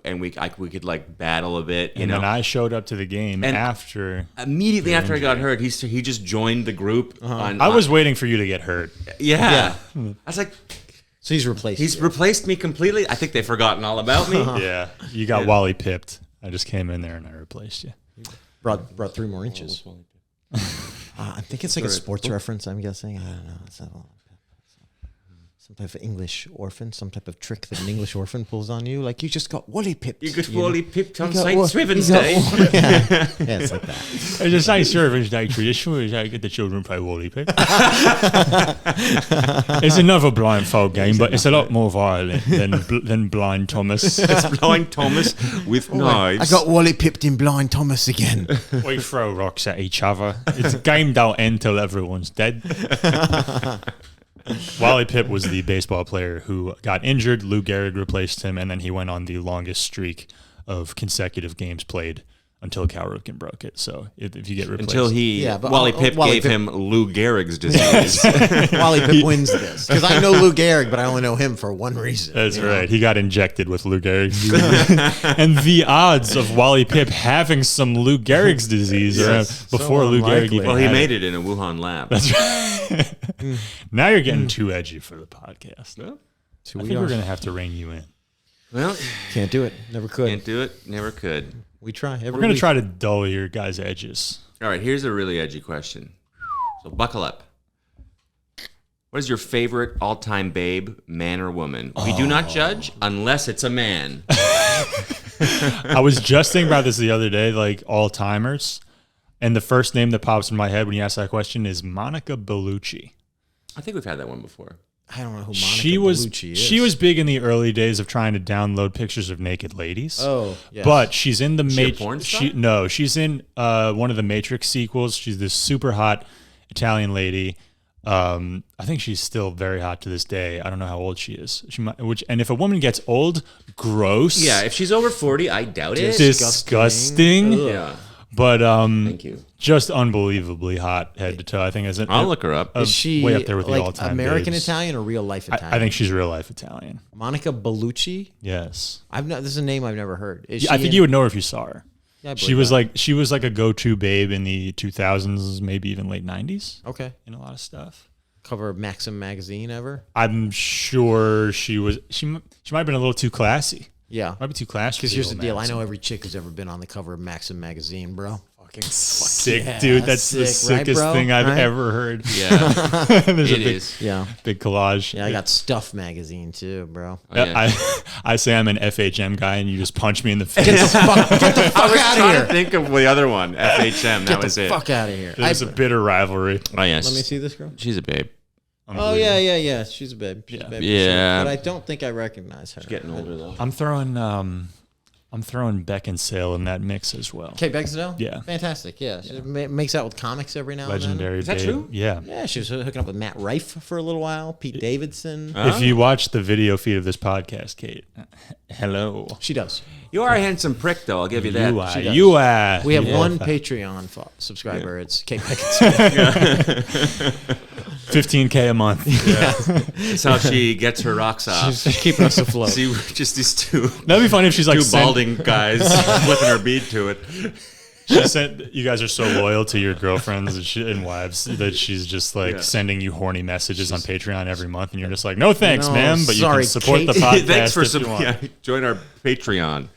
B: and we could like battle a bit, you
D: and
B: know.
D: then I showed up to the game
B: And-
D: after.
B: Immediately after I got hurt, he just joined the group.
D: I was waiting for you to get hurt.
B: yeah. I was like,
A: So he's replaced.
B: he's
A: you.
B: replaced me completely. I think they've forgotten all about me.
D: Yeah, you got Wally pipped. I just came in there and I replaced you.
A: brought 3 more inches. I think it's like a sports reference. I'm guessing. I don't know. It's some type of English orphan, some type of trick that an English orphan pulls on you. Like you just got Wally pipped.
B: You got
A: know?
B: Wally pipped on
A: You got
B: St.
A: Wa-
B: Swithin's
A: you got
B: Day.
A: Wa- yeah. Yeah, it's like that.
D: It's a nice servant's day tradition where I get the children play Wally Pip. It's another blindfold game, but it's a lot more violent than Blind Thomas.
B: It's Blind Thomas with knives.
A: I got Wally pipped in Blind Thomas again.
D: We throw rocks at each other. It's a game don't end till everyone's dead. Wally Pipp was the baseball player who got injured. Lou Gehrig replaced him, and then he went on the longest streak of consecutive games played until Cal Ripken broke it. So if you get replaced,
B: Until he,
A: Yeah, but
B: Wally Pipp
A: Wally
B: gave
A: Pipp-
B: him Lou Gehrig's disease.
A: Wally Pipp wins this because I know Lou Gehrig, but I only know him for one reason.
D: that's
A: you know?
D: right. He got injected with Lou Gehrig's disease. And the odds of Wally Pipp having some Lou Gehrig's disease are before
A: so
D: Lou Gehrig
A: unlikely.
D: even
B: Well, he
D: had
B: made it in a Wuhan lab.
D: Now you're getting too edgy for the podcast.
B: Well,
A: So
D: I
A: we
D: think
A: are.
D: we're going to have to rein you in.
B: well,
A: Can't do it. Never could.
B: can't do it. Never could.
A: We try. Every
D: We're going to
A: week.
D: try to dull your guys' edges.
B: All right, here's a really edgy question. So buckle up. What is your favorite all-time babe, man or woman? We do not judge unless it's a man.
D: I was just thinking about this the other day, like all-timers. And the first name that pops in my head when you ask that question is Monica Bellucci.
B: I think we've had that one before.
A: I don't know who Monica
D: She was
A: Bellucci is.
D: she was big in the early days of trying to download pictures of naked ladies.
A: Oh, yes.
D: But she's in the
B: she a porn star?
D: she's in one of the Matrix sequels. She's this super hot Italian lady. I think she's still very hot to this day. I don't know how old she is. And if a woman gets old, gross.
B: Yeah, if she's over 40, I doubt it.
D: disgusting.
B: Yeah,
D: But
B: thank you.
D: just unbelievably hot head to toe. I think
B: I'll look her up.
A: Is she
D: way up there with the
A: like
D: all-time
A: American
D: babes.
A: Italian or real life Italian?
D: I think she's real life Italian.
A: Monica Bellucci.
D: Yes.
A: This is a name I've never heard. Is
D: I
A: she
D: think
A: in-
D: you would know her if you saw her.
A: Yeah, I
D: She
A: believe
D: was
A: that.
D: like a go-to babe in the 2000s, maybe even late 90s
A: Okay.
D: in a lot of stuff.
A: Cover of Maxim magazine ever?
D: I'm sure she might have been a little too classy.
A: Yeah.
D: Might be too classy.
A: Because
D: for
A: here's the
D: old
A: deal. I
D: Maxim.
A: know every chick who's ever been on the cover of Maxim magazine, bro. Fucking
D: Sick,
A: yeah,
D: dude. That's the
A: sick, right,
D: sickest
A: bro?
D: thing I've
A: Right?
D: ever heard.
B: Yeah,
D: There's
B: it
D: a big,
B: is.
A: Yeah.
D: big collage.
A: Yeah, I got Stuff magazine too, bro.
B: Oh, yeah.
D: I say I'm an FHM guy, and you just punch me in the face.
A: Get the fuck
B: I was
A: out
B: trying
A: of
B: to
A: here.
B: think of the other one, FHM. That
A: Get
B: was
A: the
B: it.
A: fuck out of here.
D: There's a bitter rivalry.
B: Oh yes.
A: Let me see this girl.
B: She's a babe.
A: Oh, yeah. She's a babe. She's a babe. for
B: Yeah.
A: sure. But I don't think I recognize her.
B: Getting older though.
D: I'm throwing Beckinsale in that mix as well.
A: Kate Beckinsale?
D: Yeah.
A: Fantastic. Yeah. She makes out with comics every now
D: Legendary.
B: Is that
D: babe.
B: true?
D: Yeah.
A: and then. Yeah, she was hooking up with Matt Rife for a little while. Pete Davidson.
D: If you watch the video feed of this podcast, Kate, hello.
A: She does.
B: You are a handsome prick, though. I'll give you that.
A: She does.
D: You are.
A: We have
D: Yeah.
A: one Patreon subscriber. It's Kate Beckinsale.
D: $15K a month.
B: Yeah. That's how she gets her rocks off.
A: She's keeping us afloat.
B: See, just these two.
D: That'd be funny if she's like
B: two balding guys flipping her bead to it.
D: She sent, you guys are so loyal to your girlfriends and wives that she's just like sending you horny messages on Patreon every month, and you're just like, no thanks, ma'am, but you can support
A: Kate.
D: the podcast.
B: Thanks for
D: if you want.
B: join our Patreon.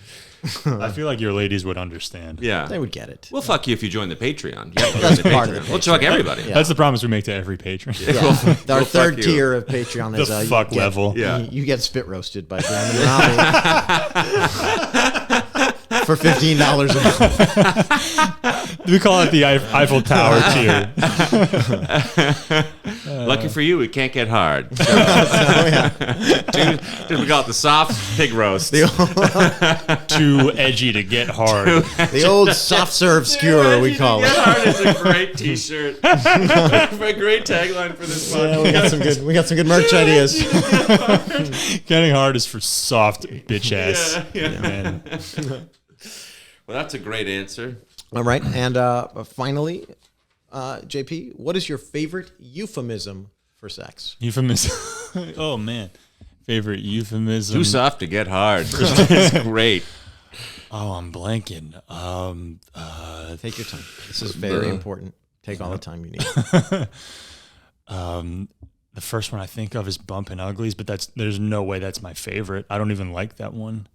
D: I feel like your ladies would understand.
B: Yeah,
A: They would get it.
B: We'll fuck you if you join the Patreon. You have to
A: That's
B: join the
A: part of
B: Patreon.
A: the
B: We'll chuck everybody.
A: Yeah.
D: That's the promise we make to every patron.
A: Yeah. Our
B: we'll
A: third
B: fuck you.
A: tier of Patreon is
D: The fuck level.
B: Yeah.
A: You get spit roasted by Brandon and Robbie for $15 a month.
D: We call it the Eiffel Tower tier.
B: Lucky for you, we can't get hard. So, we call it the soft pig roast.
D: Too edgy to get hard.
A: The old soft serve skewer, we call
B: Get
A: it.
B: hard is a great T-shirt. A great tagline for this
A: Yeah,
B: podcast.
A: we got some good merch ideas.
D: Getting hard is for soft bitch ass. Man.
B: Well, that's a great answer.
A: All right, and finally, JP, what is your favorite euphemism for sex?
D: Euphemism. Oh man, favorite euphemism.
B: Too soft to get hard. It's great.
D: Oh, I'm blanking.
A: Take your time. This is very important. Take all the time you need.
D: The first one I think of is Bumpin' Uglies, but there's no way that's my favorite. I don't even like that one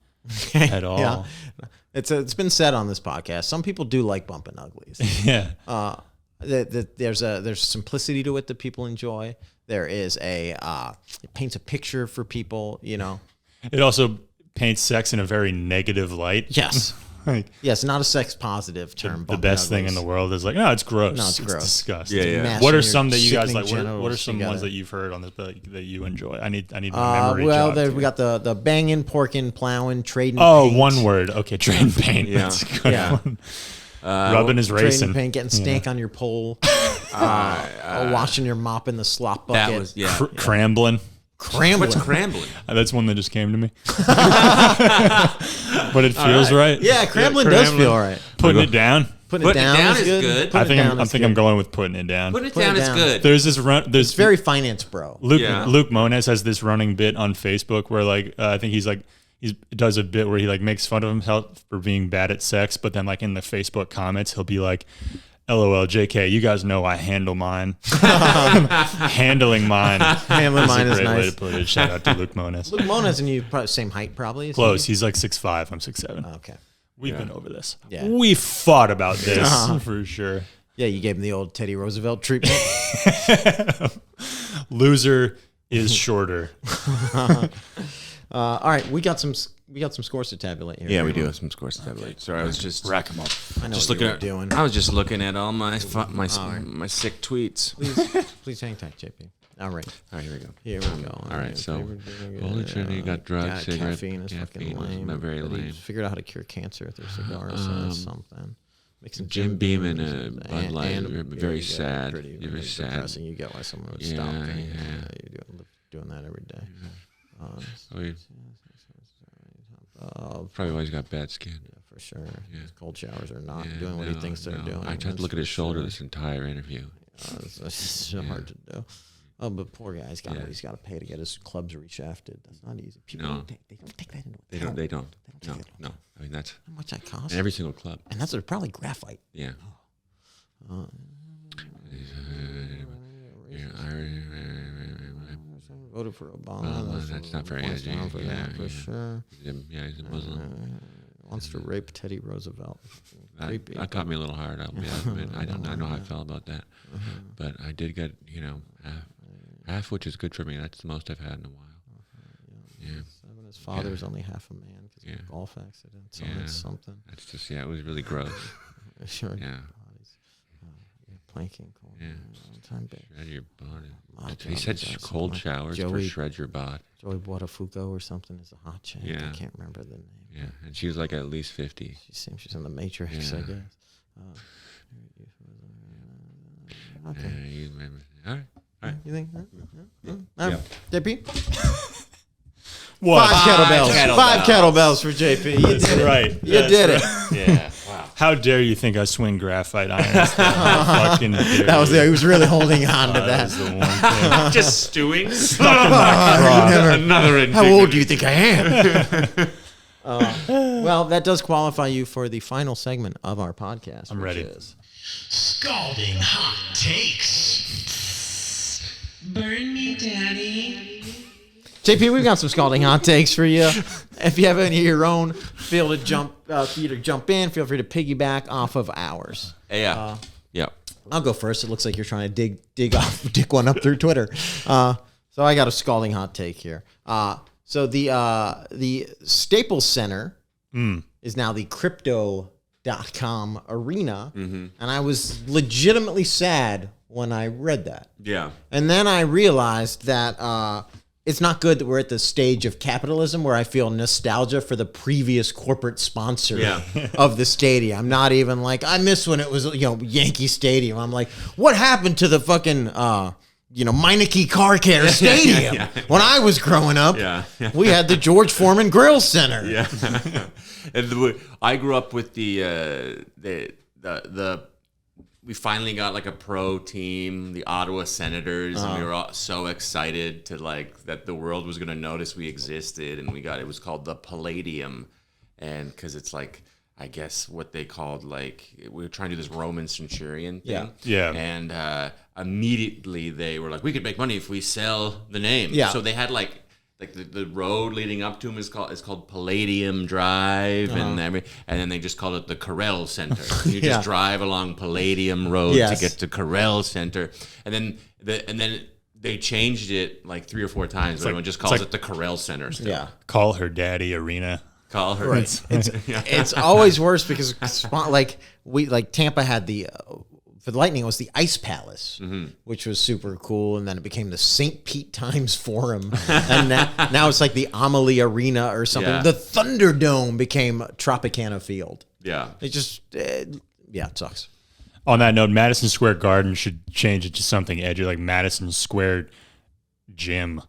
D: at all.
A: Yeah. It's been said on this podcast. Some people do like Bumpin' Uglies.
D: Yeah.
A: There's simplicity to it that people enjoy. There is it paints a picture for people, you know.
D: It also paints sex in a very negative light.
A: Yes.
D: Like,
A: Yes, not a sex positive term.
D: the best thing in the world is like, no, it's gross.
A: No, it's gross.
D: Disgusting.
B: Yeah, yeah.
A: Mashing
D: What are
A: your
D: some that you guys
A: sickening
D: like? What are
A: genitals
D: some
A: together.
D: ones that you've heard on this that you enjoy? I need my memory.
A: Well,
D: jogged
A: we
D: here.
A: got the banging, porking, plowing, trading.
D: Oh,
A: paint.
D: one word. Okay, trade paint.
B: Yeah.
D: That's a good
A: Yeah.
D: one. Rubbing is
A: Trading
D: racing.
A: paint, getting stank on your pole, washing your mop in the slop bucket.
B: That was
D: Crambling.
A: Crambling.
B: What's crambling?
D: That's one that just came to me. But it feels right.
A: Yeah, crambling does feel all right.
D: Putting it down.
A: Putting it down is good.
D: I think I'm going with putting it down.
B: Putting it
A: Put it
B: down is
A: down.
B: good.
D: There's this run. There's
A: It's very finance, bro.
D: Luke Moniz has this running bit on Facebook where like I think he does a bit where he like makes fun of himself for being bad at sex, but then like in the Facebook comments he'll be like, "LOL, JK, you guys know I handle mine." Handling mine.
A: Handling mine
D: a
A: is
D: great way
A: nice.
D: to put it. Shout out to Luke Moniz.
A: Luke Moniz and you probably same height, probably. isn't
D: Close.
A: he?
D: He's like 6'5". I'm 6'7".
A: Okay.
D: We've been over this.
A: Yeah.
D: We fought about this for sure.
A: Yeah, you gave him the old Teddy Roosevelt treatment.
D: Loser is shorter.
A: All right, we got some scores to tabulate here.
B: Yeah, we do have some scores to tabulate. Sorry, I was just
D: Rack them up.
A: I know
B: just
A: what
B: looking
A: you were
B: at
A: doing.
B: I was just looking at all my sick tweets.
A: Please hang tight, JP. All right,
B: All right, here we go.
A: here we go.
B: All right, so Holy Trinity, you got drugs, cigarette,
A: caffeine is fucking lame.
B: Not very
A: But he
B: lame.
A: figured out how to cure cancer through cigars, so that's something. Mixing
B: Jim Beam and Bud Light.
A: and-
B: You're
A: yeah,
B: very
A: you got
B: sad.
A: pretty-
B: You're very sad.
A: depressing. You get why someone would
B: Yeah,
A: stop.
B: yeah.
A: You're doing that every day.
B: Oh, you probably always got bad skin.
A: For sure.
B: Yeah.
A: Cold showers are not
B: Yeah,
A: doing what he
B: no,
A: thinks they're
B: no.
A: doing.
B: I tried to look at his shoulder this entire interview.
A: It's so hard to do. Oh, but poor guy, he's got to pay to get his clubs reshafted. That's not easy. People
B: No.
A: don't they don't take that into
B: They
A: account.
B: don't. They don't.
A: They
B: No,
A: don't take it.
B: no. I mean that's
A: How much that costs?
B: in every single club.
A: And that's probably graphite.
B: Yeah.
A: Voted for Obama.
B: Well, that's not very
A: points
B: edgy.
A: down for
B: Yeah,
A: that, for
B: yeah.
A: sure.
B: Yeah, he's a Muslim.
A: Wants to rape Teddy Roosevelt. Creepy.
B: That caught me a little hard. I'll be honest. I don't know how I felt about that, but I did get half, which is good for me. That's the most I've had in a while. Yeah,
A: Seven, his father's only half a man because of a golf accident. So
B: Yeah.
A: that's something.
B: that's just it was really gross.
A: Sure.
B: Yeah,
A: Planking. Cold.
B: Yeah.
A: Time big.
B: shred your body.
A: My
B: He
A: God,
B: said
A: is that
B: cold
A: something?
B: showers for
A: Joey-
B: shred your bot.
A: Joey Buttafuoco or something is a hot chick.
B: Yeah.
A: I can't remember the name.
B: Yeah, and she was like at least 50.
A: She seems she's in the Matrix, I
B: Yeah.
A: guess. Okay.
B: Yeah, you remember. All right.
A: You think? All right. JP?
D: What?
A: Five kettlebells. Five kettlebells for JP. You did it.
D: Right.
A: You did it.
B: Yeah. Wow.
D: How dare you think I swing graphite irons? Fucking
A: That was he was really holding on to that.
D: was the one thing.
B: Just stewing.
A: Another How old do you think I am? Well, that does qualify you for the final segment of our podcast.
D: I'm ready.
C: Scalding hot takes. Burn me, Daddy.
A: JP, we've got some scalding hot takes for you. If you have any of your own, feel to jump in. Feel free to piggyback off of ours.
B: Yeah. Yeah.
A: I'll go first. It looks like you're trying to dig one up through Twitter. So I got a scalding hot take here. So the Staples Center is now the crypto.com arena. Mm-hmm. And I was legitimately sad when I read that.
B: Yeah.
A: And then I realized that it's not good that we're at the stage of capitalism where I feel nostalgia for the previous corporate sponsor of the stadium. I'm not even like, I miss when it was, Yankee Stadium. I'm like, what happened to the fucking, Meineke Car Care Stadium? When I was growing up, we had the George Foreman Grill Center.
B: Yeah. And I grew up with we finally got like a pro team, the Ottawa Senators, and we were all so excited to that the world was going to notice we existed, and it was called the Palladium, and because it's I guess what they called we were trying to do this Roman centurion thing, and immediately they were like, we could make money if we sell the name, so they had the road leading up to them is called Palladium Drive, and then they just called it the Corel Center. You just drive along Palladium Road to get to Corel Center, and then they changed it 3 or 4 times. Everyone just calls it the Corel Center. Still.
A: Yeah,
D: Call her daddy arena.
B: Call her.
A: Right. It's always worse because Tampa had for the Lightning, it was the Ice Palace, which was super cool, and then it became the St. Pete Times Forum, and now it's like the Amalie Arena or something. Yeah. The Thunderdome became Tropicana Field.
B: Yeah.
A: It just, it sucks.
D: On that note, Madison Square Garden should change it to something edgy, like Madison Square Gym,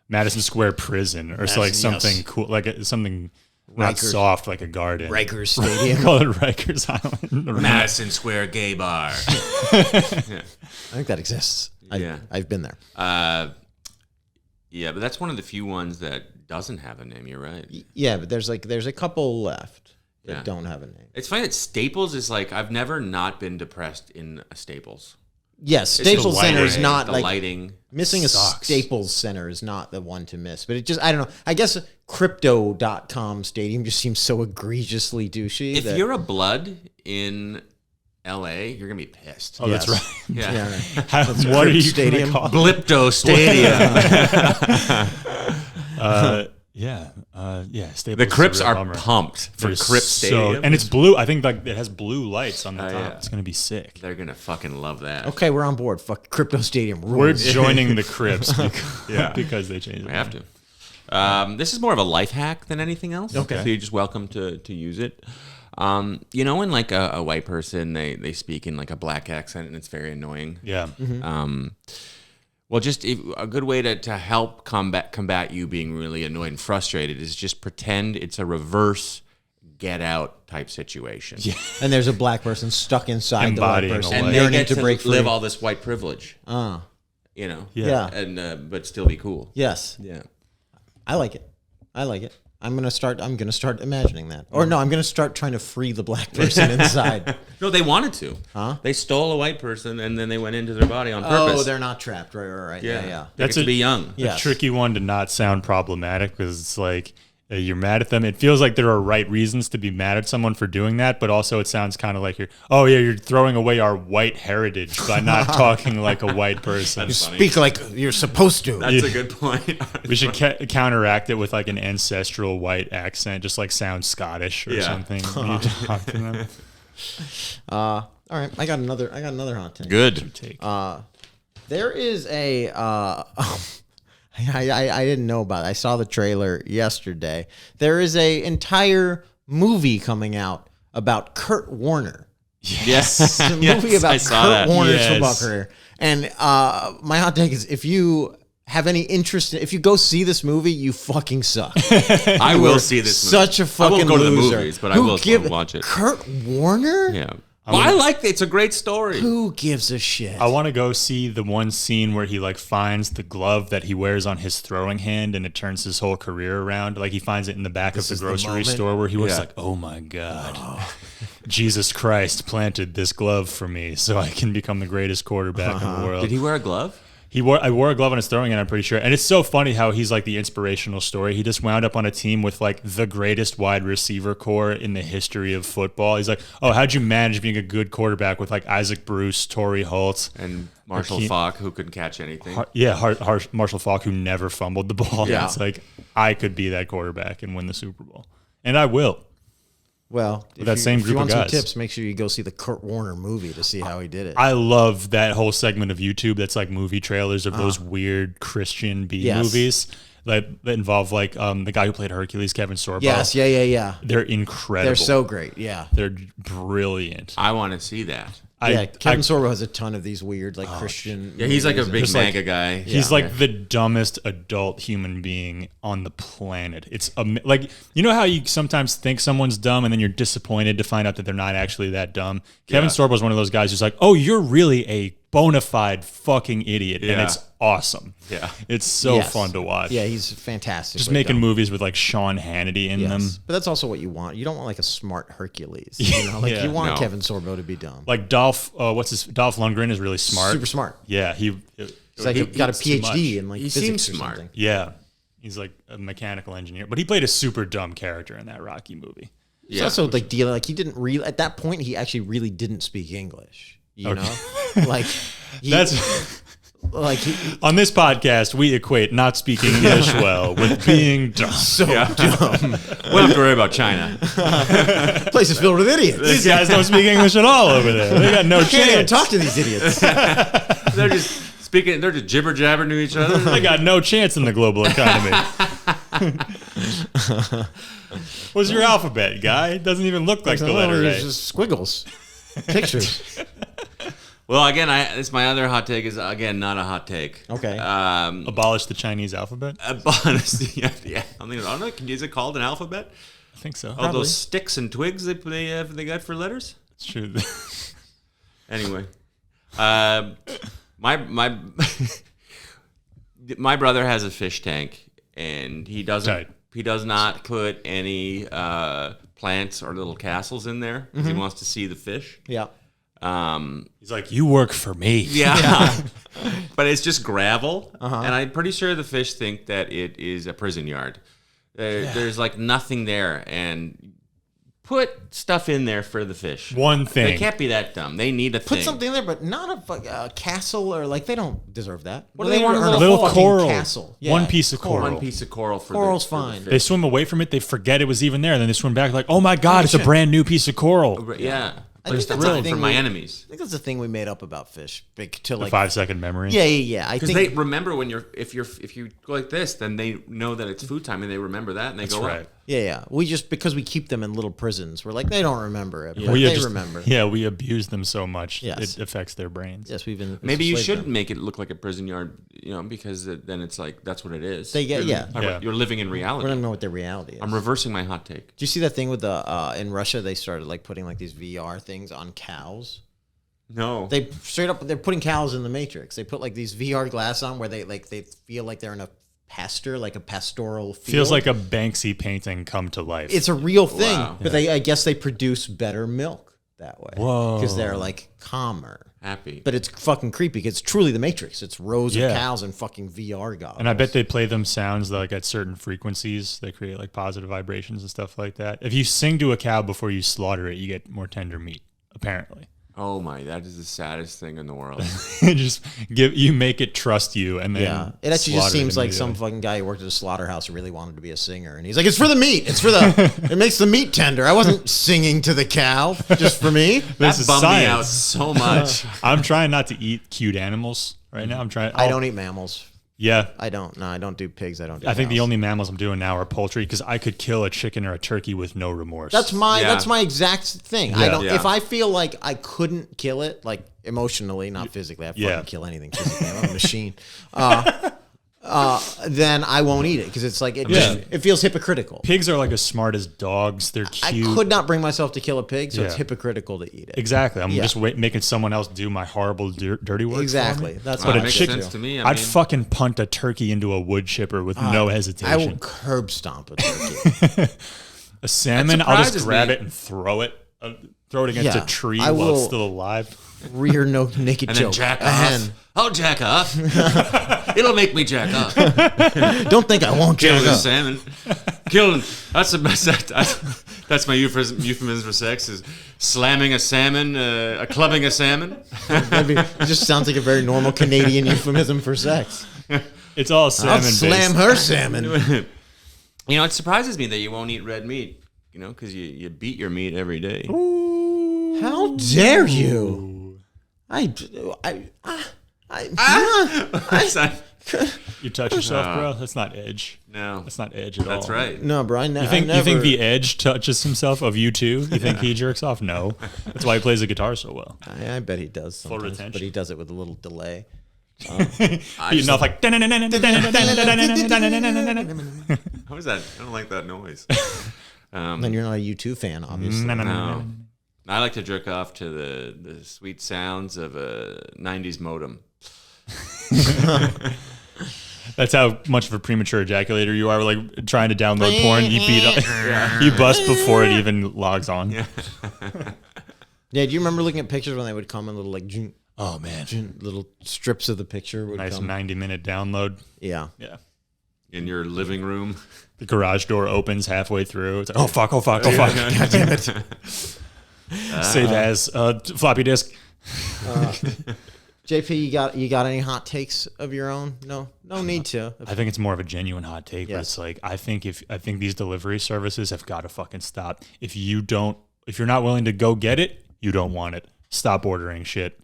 D: Madison Square Prison, or something cool, something... Not
A: Rikers.
D: Soft like a garden.
A: Rikers Stadium.
D: Call it Rikers Island.
B: Madison Square Gay Bar.
A: I think that exists. I've been there.
B: Yeah, but that's one of the few ones that doesn't have a name. You're right.
A: Yeah, but there's a couple left that don't have a name.
B: It's funny that Staples is I've never not been depressed in a Staples.
A: Yes, Staples Center is not
B: the lighting.
A: Missing
D: sucks.
A: A Staples Center is not the one to miss. But it just, I don't know. I guess crypto.com stadium just seems so egregiously douchey.
B: If you're a blood in LA, you're going to be pissed.
D: Oh, yes. That's right.
B: Yeah.
D: Right. What are you going to call it?
B: Blipto Stadium.
D: Staples.
B: The Crips are pumped for Crip Stadium.
D: And it's blue. I think it has blue lights on the top. Yeah. It's going to be sick.
B: They're going to fucking love that.
A: Okay, we're on board. Fuck Crypto Stadium rules.
D: We're joining the Crips because they changed it.
B: We have to. This is more of a life hack than anything else.
A: Okay.
B: So you're just welcome to use it. When a white person, they speak in a black accent and it's very annoying.
D: Yeah.
A: Mm-hmm.
B: Well, just a good way to help combat you being really annoyed and frustrated is just pretend it's a reverse Get Out type situation.
A: Yeah. And there's a black person stuck inside the white person.
B: And they get to live all this white privilege.
A: Yeah.
B: And but still be cool.
A: Yes.
B: Yeah.
A: I like it. I'm gonna start imagining that. Or no, I'm gonna start trying to free the black person inside.
B: No, they wanted to.
A: Huh?
B: They stole a white person and then they went into their body on purpose.
A: Oh, they're not trapped. Right. Yeah.
B: That's to be young.
D: A tricky one to not sound problematic because it's you're mad at them. It feels like there are right reasons to be mad at someone for doing that, but also it sounds kind of like you're throwing away our white heritage by not talking like a white person.
A: You speak like you're supposed to.
B: That's a good point.
D: We should counteract it with an ancestral white accent, just sound Scottish or something when you talk to them.
A: All right, I got another hot take.
B: Good
D: take.
A: There is a. I didn't know about it. I saw the trailer yesterday. There is a entire movie coming out about Kurt Warner.
B: Yes.
A: It's a movie about Kurt Warner's
D: yes.
A: football career. And my hot take is if you have any interest if you go see this movie, you fucking suck.
B: I will see this movie.
A: Such a fucking
B: I won't go to the
A: loser.
B: movies, but I will watch it.
A: Kurt Warner?
B: Yeah. Well, I like it. It's a great story.
A: Who gives a shit?
D: I want to go see the one scene where he like finds the glove that he wears on his throwing hand, and it turns his whole career around. Like he finds it in the back of the grocery store where he was like, "Oh my god, Jesus Christ planted this glove for me, so I can become the greatest quarterback in the world."
B: Did he wear a glove?
D: I wore a glove on his throwing hand, I'm pretty sure. And it's so funny how he's like the inspirational story. He just wound up on a team with like the greatest wide receiver core in the history of football. He's like, oh, how'd you manage being a good quarterback with like Isaac Bruce, Torrey Holt,
B: and Marshall Faulk, who couldn't catch anything.
D: Marshall Faulk, who never fumbled the ball.
A: Yeah.
D: It's like, I could be that quarterback and win the Super Bowl. And I will.
A: Well, if you want some tips, make sure you go see the Kurt Warner movie to see how he did it.
D: I love that whole segment of YouTube that's like movie trailers of those weird Christian B movies that involve like the guy who played Hercules, Kevin Sorbo.
A: Yes, yeah.
D: They're incredible.
A: They're so great, yeah.
D: They're brilliant.
B: I want to see that.
A: Kevin Sorbo has a ton of these weird like Christian.
B: Yeah, he's like a big
D: Just
B: MAGA guy.
D: He's like the dumbest adult human being on the planet. It's like, you know how you sometimes think someone's dumb and then you're disappointed to find out that they're not actually that dumb? Kevin Sorbo is one of those guys who's like, oh, you're really a bona fide fucking idiot. And it's awesome.
B: Yeah.
D: It's so fun to watch.
A: Yeah, he's fantastic.
D: Just making movies with like Sean Hannity in them.
A: But that's also what you want. You don't want like a smart Hercules. You know, like you want Kevin Sorbo to be dumb.
D: Like Dolph Lundgren is really smart.
A: Super smart.
D: Yeah,
A: He's like got a PhD in like
B: he
A: physics
B: seems
A: or
B: smart.
A: something.
D: Yeah, he's like a mechanical engineer, but he played a super dumb character in that Rocky movie.
A: He's also like dealing like he didn't really at that point he actually really didn't speak English. You know, like
D: That's
A: like
D: on this podcast we equate not speaking English well with being dumb.
A: so dumb.
B: We don't have to worry about China.
A: Place is filled with idiots.
D: These guys don't speak English at all over there. They got no
A: You can't even
D: chance.
A: talk to these idiots.
B: They're just speaking. They're just jibber jabbering to each other.
D: They got no chance in the global economy. What's your alphabet, guy? It doesn't even look like the letter
A: It's
D: A.
A: just squiggles, pictures.
B: Well, again, this my other hot take is again not a hot take.
A: Okay.
D: Abolish the Chinese alphabet?
B: Honestly, yeah. I don't know. Is it called an alphabet?
D: I think so.
B: All those sticks and twigs they got for letters.
D: It's true.
B: Anyway, my my brother has a fish tank, and he does not put any plants or little castles in there because he wants to see the fish.
A: Yeah.
D: He's like, you work for me.
B: Yeah. But it's just gravel, and I'm pretty sure the fish think that it is a prison yard. There's like nothing there, and put stuff in there for the fish.
D: One thing.
B: They can't be that dumb. They need a thing.
A: Put something there, but not a castle or like they don't deserve that.
B: What do they want?
A: A
D: little
A: fucking
D: coral.
A: castle. Yeah,
D: One piece of coral.
B: One piece of coral for
A: Coral's
B: for the
A: fine.
B: fish.
D: They swim away from it. They forget it was even there. And then they swim back like, oh my God, it's a brand new piece of coral.
B: Yeah.
A: I think that's
B: Really
A: the thing
B: for my enemies.
A: I think that's the thing we made up about fish. To
D: The
A: like
D: 5-second memory.
A: Yeah. I
B: Because
A: think
B: they remember when if you go like this, then they know that it's food time and they remember that and they go
D: right.
B: up.
A: Yeah. We just because we keep them in little prisons, we're like they don't remember it, but they remember.
D: Yeah, we abuse them so much.
A: Yes.
D: It affects their brains.
A: Yes, we've been.
B: Maybe you
A: enslaved
B: should
A: them.
B: make it look like a prison yard, because then it's like that's what it is.
A: You're
B: Living in
A: We
B: reality.
A: don't know what their reality is.
B: I'm reversing my hot take.
A: Do you see that thing with the in Russia? They started like putting like these VR things on cows.
B: No.
A: They're putting cows in the Matrix. They put like these VR glasses on where they feel like they're in a pasture, like a pastoral field.
D: Feels like a Banksy painting come to life.
A: It's a real thing,
B: Wow.
A: but I guess they produce better milk that way.
D: Whoa.
A: Because they're like calmer.
B: Happy.
A: But it's fucking creepy. It's truly the Matrix. It's rows
D: Yeah.
A: of cows and fucking VR goggles.
D: And I bet they play them sounds like at certain frequencies. They create like positive vibrations and stuff like that. If you sing to a cow before you slaughter it, you get more tender meat, apparently.
B: Oh my, that is the saddest thing in the world.
D: Just make it trust you, and then
A: it actually just
D: slaughter it
A: seems like
D: immediately.
A: some fucking guy who worked at a slaughterhouse who really wanted to be a singer, and he's like, "It's for the meat. It's for the. It makes the meat tender. I wasn't singing to the cow just for me.
B: That
D: This is
B: bummed me out
D: science.
B: so much.
D: I'm trying not to eat cute animals right now.
A: I don't eat mammals.
D: Yeah,
A: I don't. No, I don't do pigs. I don't do.
D: I think the
A: cows.
D: only mammals I'm doing now are poultry because I could kill a chicken or a turkey with no remorse.
A: That's my exact thing. I don't.
B: Yeah.
A: If I feel like I couldn't kill it, like emotionally, not physically, I fucking kill anything physically. I'm a machine. then I won't eat it because it's like it feels hypocritical.
D: Pigs are like as smart as dogs. They're cute.
A: I could not bring myself to kill a pig, so it's hypocritical to eat it.
D: Exactly. I'm just making someone else do my horrible dirty work.
A: Exactly.
D: For me.
A: That's
B: what
A: what
B: makes sense to me.
D: I'd fucking punt a turkey into a wood chipper with no hesitation.
A: I will curb stomp a turkey.
D: A salmon, I'll just grab it and throw it. Throw it against a tree while it's still alive.
A: Rear naked
B: and
A: joke.
B: Then jack off. I'll jack off. It'll make me jack off.
A: Don't think I won't jack
B: Killing
A: off.
B: a salmon. Killing. That's the best. That's my euphemism for sex is slamming a salmon, clubbing a salmon.
A: It just sounds like a very normal Canadian euphemism for sex.
D: It's all salmon.
A: I'll slam her salmon.
B: You know, it surprises me that you won't eat red meat. You know, because you beat your meat every day.
A: Ooh. How dare you?
D: You touch yourself, bro? That's not edge.
B: No.
D: That's not edge at all.
B: That's right.
A: No, bro.
D: You think the edge touches himself of you too? You think he jerks off? No. That's why he plays the guitar so well.
A: I bet he does sometimes,
D: retention.
A: but he does it with a little delay.
D: Beating off like.
B: How is that? I don't like that noise.
A: Then you're not a U2 fan, obviously.
B: No. I like to jerk off to the sweet sounds of a 90s modem.
D: That's how much of a premature ejaculator you are. Like trying to download porn, you beat up, you bust before it even logs on.
A: Yeah. Do you remember looking at pictures when they would come in little like,
D: oh man,
A: little strips of the picture would
D: nice
A: come.
D: 90-minute download.
A: Yeah.
B: In your living room,
D: the garage door opens halfway through. It's like, oh fuck! God damn it! Save as floppy disk.
A: JP, you got any hot takes of your own? No need to.
D: I think it's more of a genuine hot take, but
A: Yes.
D: it's like I think these delivery services have got to fucking stop. If you're not willing to go get it, you don't want it. Stop ordering shit.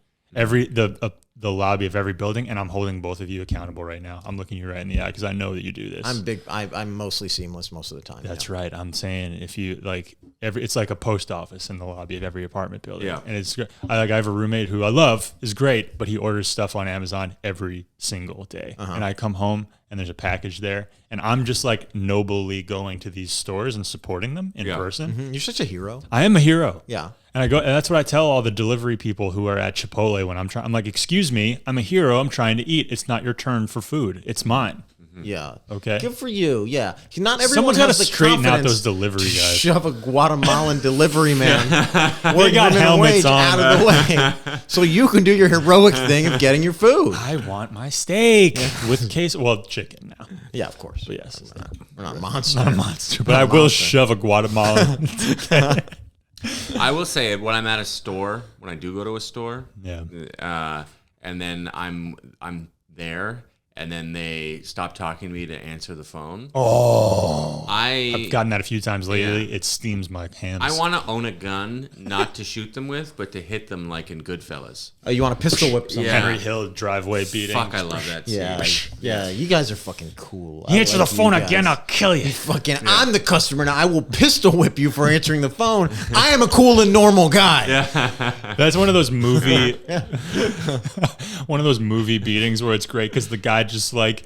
D: The lobby of every building, and I'm holding both of you accountable right now. I'm looking you right in the eye because I know that you do this.
A: I'm mostly seamless most of the time.
D: That's right. I'm saying if you like it's like a post office in the lobby of every apartment building.
B: Yeah.
D: And it's I have a roommate who I love, is great, but he orders stuff on Amazon every single day. And I come home and there's a package there, and I'm just like nobly going to these stores and supporting them in person.
A: Mm-hmm. You're such a hero.
D: I am a hero.
A: Yeah.
D: And and that's what I tell all the delivery people who are at Chipotle when I'm like, excuse me, I'm a hero. I'm trying to eat. It's not your turn for food. It's mine.
A: Yeah.
D: Okay.
A: Good for you. Yeah. Not everyone
D: Someone's got to
A: has the
D: straighten out
A: confidence
D: those delivery
A: to
D: guys.
A: shove a Guatemalan delivery man
D: They got helmets on.
A: out of the way so you can do your heroic thing of getting your food.
D: I want my steak with chicken now.
A: Yeah, of course.
D: But yes,
A: We're not monsters.
D: not a monster, but I will shove a Guatemalan.
B: I will say when I'm at a store, when I do go to a store, and then I'm there, and then they stop talking to me to answer the phone.
D: Oh,
B: I've
D: gotten that a few times lately. It steams my hands.
B: I want to own a gun, not to shoot them with, but to hit them like in Goodfellas.
A: Oh, you want to pistol whip someone?
B: Yeah.
D: Henry Hill driveway beating.
B: Fuck, I love that scene.
A: Yeah. You guys are fucking cool.
D: You answer the phone
A: you guys.
D: again, I'll kill you.
A: I'm the customer now. I will pistol whip you for answering the phone. I am a cool and normal guy.
D: That's one of those movie beatings where it's great because the guy just like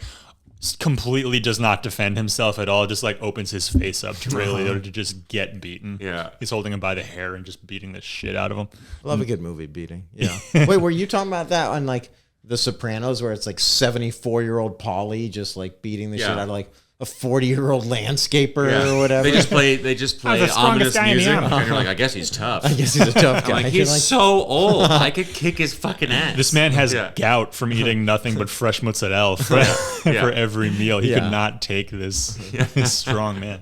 D: completely does not defend himself at all, just like opens his face up to really to just get beaten.
B: Yeah.
D: He's holding him by the hair and just beating the shit out of him.
A: Love a good movie beating. Yeah. Wait, were you talking about that on like The Sopranos where it's like 74-year-old Paulie just like beating the shit out of like a 40-year-old landscaper or whatever?
B: They just play ominous music,
D: guy
B: and you're like, I guess he's tough.
A: I guess he's a tough guy.
B: Like, he's so old. I could kick his fucking ass.
D: This man has gout from eating nothing but fresh mozzarella for every meal. He could not take this strong man.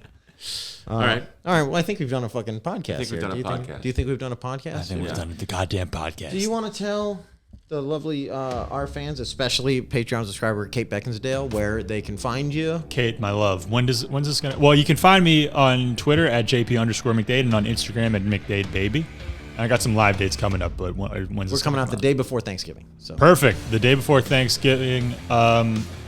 B: All right.
A: Well, I think we've done a fucking podcast.
B: I think we've done a podcast.
A: Do you think we've done a podcast?
D: I think we've done the goddamn podcast.
A: Do you want to tell the lovely our fans, especially Patreon subscriber Kate Beckinsdale, where they can find you?
D: Kate, my love. When's this gonna? Well, you can find me on Twitter at JP_McDade and on Instagram at McDadeBaby. And I got some live dates coming up, but when's
A: We're coming out the day before Thanksgiving. So
D: perfect. The day before Thanksgiving.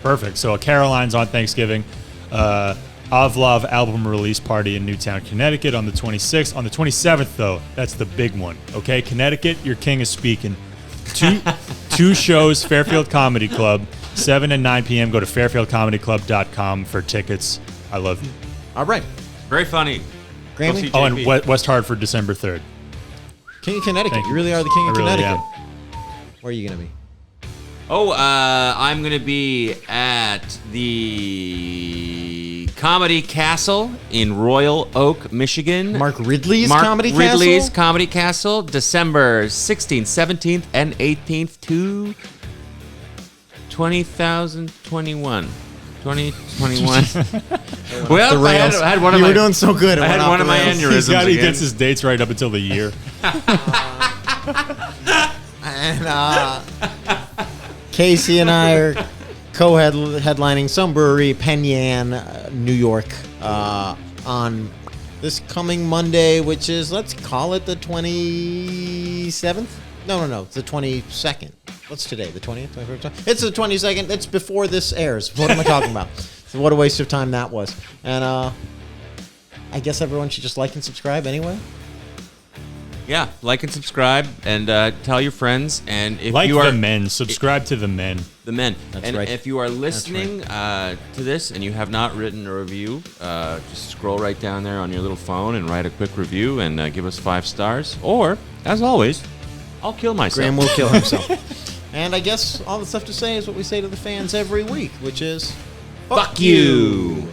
D: Perfect. So Caroline's on Thanksgiving. Avlov album release party in Newtown, Connecticut on the 26th. On the 27th, though, that's the big one. Okay, Connecticut, your king is speaking. Two shows, Fairfield Comedy Club, 7 and 9 p.m. Go to fairfieldcomedyclub.com for tickets. I love you.
A: All right.
B: Very funny.
A: Grammy?
D: Oh, and West Hartford, December 3rd.
A: King of Connecticut.
D: Thank
A: You
D: you.
A: really are the king of
D: I really
A: Connecticut. Where are you going to be?
B: Oh, I'm going to be at the Comedy Castle in Royal Oak, Michigan.
A: Mark Ridley's Comedy
B: Ridley's
A: Castle?
B: Comedy Castle, December 16th, 17th, and 18th to 2021. 2021. Well, I had one of
A: You
B: my...
A: were doing so good.
B: I had one of my aneurysms
D: He
B: again.
D: gets his dates right up until the year.
A: And Casey and I are co-headlining some brewery, Penyan, New York, on this coming Monday, which is, let's call it the 27th? No, it's the 22nd. What's today, the 20th? 21st? It's the 22nd. It's before this airs. What am I talking about? So what a waste of time that was. And I guess everyone should just like and subscribe anyway.
B: Yeah, like and subscribe, and tell your friends. And if
D: Like
B: you are
D: the men. Subscribe to the men.
B: the men,
A: That's
B: and
A: right.
B: if you are listening to this and you have not written a review, just scroll right down there on your little phone and write a quick review and give us 5 stars. Or, as always, I'll kill myself.
A: Graham will kill himself. And I guess all the stuff to say is what we say to the fans every week, which is...
B: Fuck you.